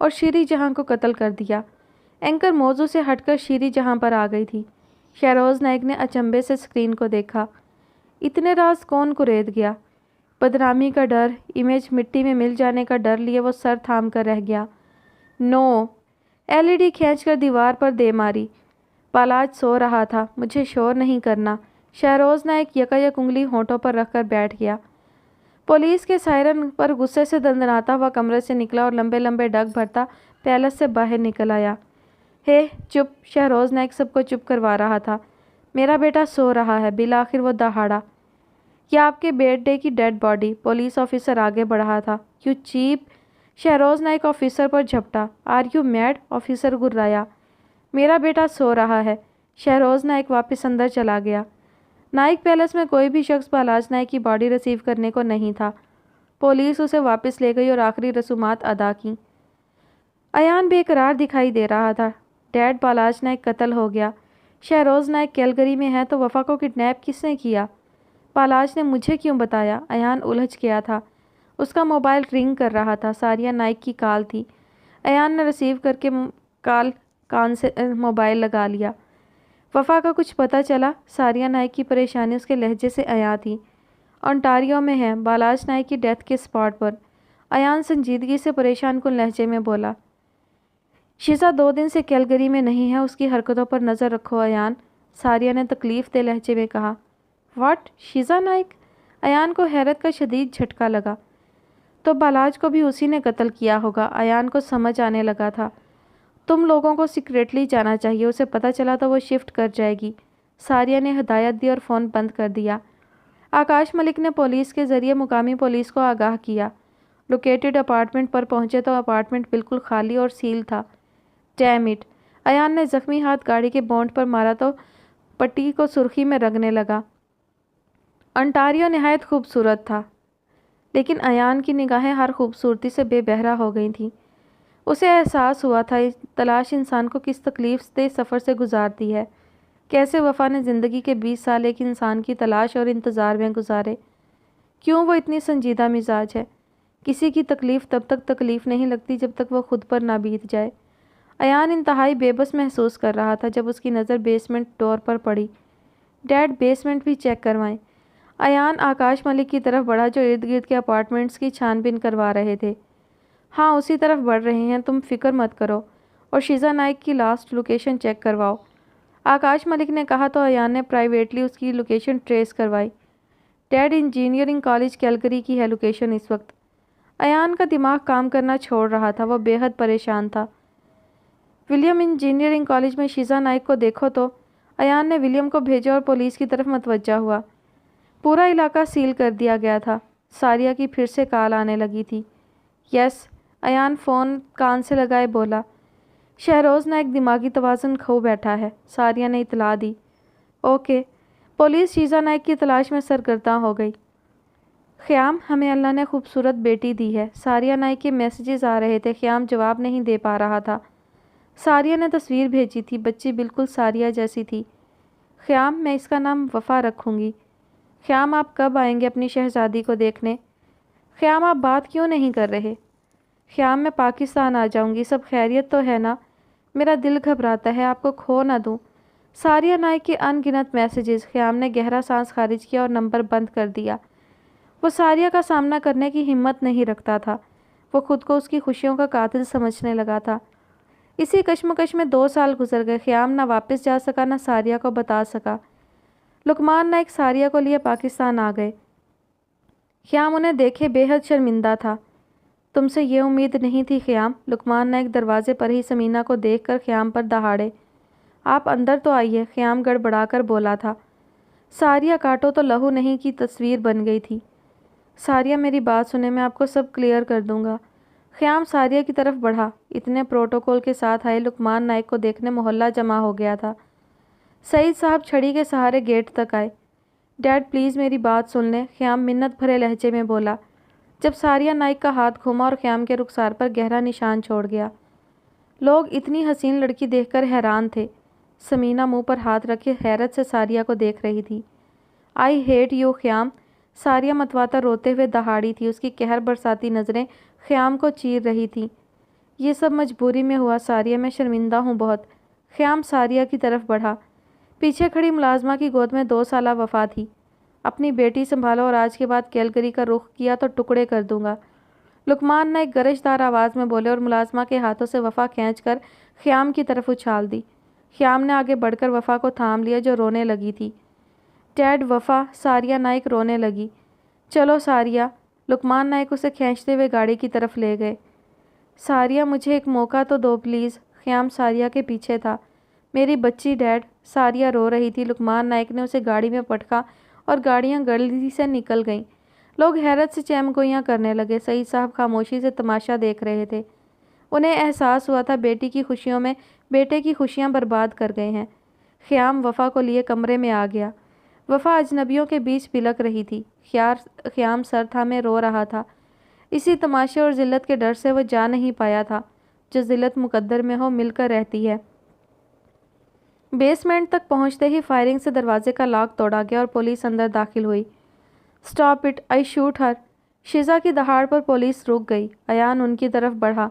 اور شیری جہاں کو قتل کر دیا۔ اینکر موضوع سے ہٹ کر شیری جہاں پر آ گئی تھی۔ شہروز نائک نے اچنبے سے اسکرین کو دیکھا۔ اتنے راز کون کرید گیا؟ بدنامی کا ڈر، امیج مٹی میں مل جانے کا ڈر لیے وہ سر تھام کر رہ گیا۔ نو! LED کھینچ کر دیوار پر دے ماری۔ پالاج سو رہا تھا، مجھے شور نہیں کرنا۔ شہروز نائک یکایک انگلی ہونٹوں پر رکھ کر بیٹھ گیا۔ پولیس کے سائرن پر غصے سے دندناتا ہوا کمرے سے نکلا اور لمبے لمبے ڈگ بھرتا پیلس سے باہر نکل آیا۔ ہے چپ! شہروز نائک سب کو چپ کروا رہا تھا۔ میرا بیٹا سو رہا ہے۔ بالآخر وہ دہاڑا۔ یہ آپ کے بیٹے کی ڈیڈ باڈی۔ پولیس آفیسر آگے بڑھا تھا۔ You cheap! Shahroz Naik officer پر جھپٹا۔ Are you mad? آفیسر گرایا۔ میرا بیٹا سو رہا ہے۔ شہروز نائک واپس اندر چلا گیا۔ نائک پیلس میں کوئی بھی شخص پالاج نائک کی باڈی ریسیو کرنے کو نہیں تھا۔ پولیس اسے واپس لے گئی اور آخری رسومات ادا کیں۔ ایان بے قرار دکھائی دے رہا تھا۔ ڈیڈ پالاج نائک قتل ہو گیا۔ شہروز نائک کیلگری میں ہے تو وفا کو کڈنیپ کس نے کیا؟ پالاج نے مجھے کیوں بتایا؟ ایان الجھ گیا تھا۔ اس کا موبائل رنگ کر رہا تھا۔ ساریہ نائک کی کال تھی۔ ایان نے ریسیو کر کے کان سے موبائل لگا لیا۔ وفا کا کچھ پتہ چلا؟ ساریہ نائک کی پریشانی اس کے لہجے سے عیاں تھی۔ اونٹاریو میں ہے، پالاج نائک کی ڈیتھ کے اسپاٹ پر۔ ایان سنجیدگی سے پریشان کن لہجے میں بولا۔ شیزا 2 دن سے کیلگری میں نہیں ہے، اس کی حرکتوں پر نظر رکھو ایان، ساریہ نے تکلیف دہ لہجے میں کہا۔ واٹ؟ شیزا نائک؟ ایان کو حیرت کا شدید جھٹکا لگا۔ تو پالاج کو بھی اسی نے قتل کیا ہوگا۔ ایان کو سمجھ آنے لگا تھا۔ تم لوگوں کو سیکریٹلی جانا چاہیے، اسے پتہ چلا تو وہ شفٹ کر جائے گی۔ ساریہ نے ہدایت دی اور فون بند کر دیا۔ آکاش ملک نے پولیس کے ذریعے مقامی پولیس کو آگاہ کیا۔ لوکیٹڈ اپارٹمنٹ پر پہنچے تو اپارٹمنٹ بالکل خالی اور سیل تھا۔ Dam it! ایان نے زخمی ہاتھ گاڑی کے بونٹ پر مارا تو پٹی کو سرخی میں رنگنے لگا۔ اونٹاریو نہایت خوبصورت تھا، لیکن ایان کی نگاہیں ہر خوبصورتی سے بے بہرا ہو گئی تھیں۔ اسے احساس ہوا تھا تلاش انسان کو کس تکلیف دہ سفر سے گزارتی ہے۔ کیسے وفا نے زندگی کے 20 سال ایک انسان کی تلاش اور انتظار میں گزارے۔ کیوں وہ اتنی سنجیدہ مزاج ہے؟ کسی کی تکلیف تب تک تکلیف نہیں لگتی جب تک وہ خود پر نہ بیت جائے۔ ایان انتہائی بے بس محسوس کر رہا تھا جب اس کی نظر بیسمنٹ ڈور پر پڑی۔ ڈیڈ بیسمنٹ بھی چیک کروائیں۔ ایان آکاش ملک کی طرف بڑھا جو ارد گرد کے اپارٹمنٹس کی چھان بین کروا رہے تھے۔ ہاں اسی طرف بڑھ رہے ہیں، تم فکر مت کرو، اور شیزا نائک کی لاسٹ لوکیشن چیک کرواؤ، آکاش ملک نے کہا تو ایان نے پرائیویٹلی اس کی لوکیشن ٹریس کروائی۔ ڈیڈ انجینئرنگ کالج کیلگری کی ہے لوکیشن اس وقت۔ ایان کا دماغ کام کرنا چھوڑ رہا تھا، وہ بے حد پریشان تھا۔ ولیم انجینئرنگ کالج میں شیزا نائک کو دیکھو تو۔ ایان نے ولیم کو بھیجا اور پولیس کی طرف متوجہ ہوا۔ پورا علاقہ سیل کر دیا گیا تھا۔ ساریہ کی پھر سے کال آنے لگی تھی۔ یس! ایان فون کان سے لگائے بولا۔ شہروز نائک دماغی توازن کھو بیٹھا ہے، ساریہ نے اطلاع دی۔ اوکے۔ پولیس شیزا نائک کی تلاش میں سرگرداں ہو گئی۔ خیام، ہمیں اللہ نے خوبصورت بیٹی دی ہے۔ ساریہ نائک کے میسیجز آ رہے تھے، خیام جواب نہیں دے پا رہا تھا۔ ساریہ نے تصویر بھیجی تھی، بچی بالکل ساریہ جیسی تھی۔ خیام، میں اس کا نام وفا رکھوں گی۔ خیام، آپ کب آئیں گے اپنی شہزادی کو دیکھنے؟ خیام، آپ بات کیوں نہیں کر رہے؟ خیام، میں پاکستان آ جاؤں گی، سب خیریت تو ہے نا؟ میرا دل گھبراتا ہے، آپ کو کھو نہ دوں۔ ساریہ نائک کے ان گنت میسیجز۔ خیام نے گہرا سانس خارج کیا اور نمبر بند کر دیا۔ وہ ساریہ کا سامنا کرنے کی ہمت نہیں رکھتا تھا۔ وہ خود کو اس کی خوشیوں کا قاتل سمجھنے لگا تھا۔ اسی کشمکش میں 2 سال گزر گئے۔ خیام نہ واپس جا سکا، نہ ساریہ کو بتا سکا۔ لقمان نائک ساریہ کو لیے پاکستان آ گئے۔ خیام انہیں دیکھے بے حد شرمندہ تھا۔ تم سے یہ امید نہیں تھی خیام۔ لقمان نائک دروازے پر ہی سمینہ کو دیکھ کر خیام پر دہاڑے۔ آپ اندر تو آئیے، خیام گڑبڑا کر بولا تھا۔ ساریہ کاٹو تو لہو نہیں کی تصویر بن گئی تھی۔ ساریہ میری بات سنیں، میں آپ کو سب کلیئر کر دوں گا۔ خیام ساریہ کی طرف بڑھا۔ اتنے پروٹوکول کے ساتھ آئے لقمان نائک کو دیکھنے محلہ جمع ہو گیا تھا۔ سعید صاحب چھڑی کے سہارے گیٹ تک آئے۔ ڈیڈ پلیز میری بات سن لیں، خیام منت بھرے لہجے میں بولا، جب ساریہ نائک کا ہاتھ گھوما اور خیام کے رخسار پر گہرا نشان چھوڑ گیا۔ لوگ اتنی حسین لڑکی دیکھ کر حیران تھے۔ سمینہ منہ پر ہاتھ رکھے حیرت سے ساریہ کو دیکھ رہی تھی۔ آئی ہیٹ یو خیام! ساریہ متواتر روتے ہوئے دہاڑی تھی، اس کی قہر برساتی نظریں خیام کو چیر رہی تھیں۔ یہ سب مجبوری میں ہوا ساریہ، میں شرمندہ ہوں بہت۔ خیام ساریہ کی طرف بڑھا۔ پیچھے کھڑی ملازمہ کی گود میں 2 سالہ وفا تھی۔ اپنی بیٹی سنبھالو اور آج کے بعد کیلگری کا رخ کیا تو ٹکڑے کر دوں گا، لقمان نائک گرجدار آواز میں بولے اور ملازمہ کے ہاتھوں سے وفا کھینچ کر خیام کی طرف اچھال دی۔ خیام نے آگے بڑھ کر وفا کو تھام لیا جو رونے لگی تھی۔ ڈیڈ وفا، ساریہ نائک رونے لگی۔ چلو ساریہ، لقمان نائک اسے کھینچتے ہوئے گاڑی کی طرف لے گئے۔ ساریہ مجھے ایک موقع تو دو پلیز۔ خیام ساریہ کے پیچھے تھا۔ میری بچی ڈیڈ، ساریہ رو رہی تھی۔ لقمان نائک نے اسے گاڑی میں پٹکا اور گاڑیاں گلی سے نکل گئیں۔ لوگ حیرت سے چیم گوئیاں کرنے لگے۔ سعید صاحب خاموشی سے تماشا دیکھ رہے تھے۔ انہیں احساس ہوا تھا بیٹی کی خوشیوں میں بیٹے کی خوشیاں برباد کر گئے ہیں۔ خیام وفا کو لیے کمرے میں آ گیا۔ وفا اجنبیوں کے بیچ بلک رہی تھی۔ خیام سر تھامے رو رہا تھا۔ اسی تماشے اور ذلت کے ڈر سے وہ جا نہیں پایا تھا۔ جو ذلت مقدر میں ہو مل کر رہتی ہے۔ بیسمنٹ تک پہنچتے ہی فائرنگ سے دروازے کا لاک توڑا گیا اور پولیس اندر داخل ہوئی۔ اسٹاپ اٹ، آئی شوٹ ہر۔ شیزا کی دہاڑ پر پولیس رک گئی۔ ایان ان کی طرف بڑھا۔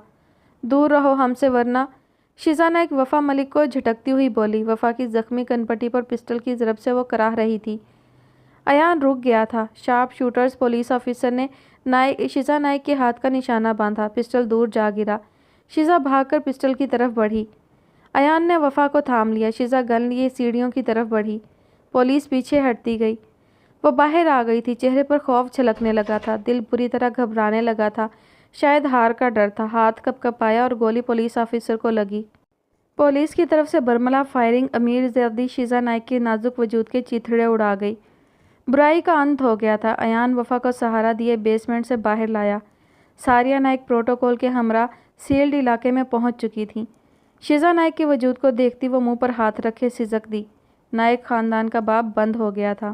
دور رہو ہم سے ورنہ۔ شیزا نائک وفا ملک کو جھٹکتی ہوئی بولی۔ وفا کی زخمی کنپٹی پر پسٹل کی ضرب سے وہ کراہ رہی تھی۔ ایان رک گیا تھا۔ شارپ شوٹرز پولیس آفیسر نے شیزا نائک کے ہاتھ کا نشانہ باندھا۔ پسٹل دور جا گرا۔ شیزا بھاگ کر پسٹل کی طرف بڑھی۔ ایان نے وفا کو تھام لیا۔ شیزا گن لیے سیڑھیوں کی طرف بڑھی۔ پولیس پیچھے ہٹتی گئی۔ وہ باہر آ گئی تھی۔ چہرے پر خوف چھلکنے لگا تھا۔ دل بری طرح گھبرانے لگا تھا۔ شاید ہار کا ڈر تھا۔ ہاتھ کپ کپایا اور گولی پولیس آفیسر کو لگی۔ پولیس کی طرف سے برملا فائرنگ امیر زادی شیزا نائک کے نازک وجود کے چیتھڑے اڑا گئی۔ برائی کا انت ہو گیا تھا۔ ایان وفا کو سہارا دیے بیسمنٹ سے باہر لایا۔ ساریہ نائک پروٹوکول کے ہمراہ سیلڈ علاقے میں پہنچ چکی تھیں۔ شیزا نائک کے وجود کو دیکھتی وہ منہ پر ہاتھ رکھے سسک دی۔ نائک خاندان کا باب بند ہو گیا تھا۔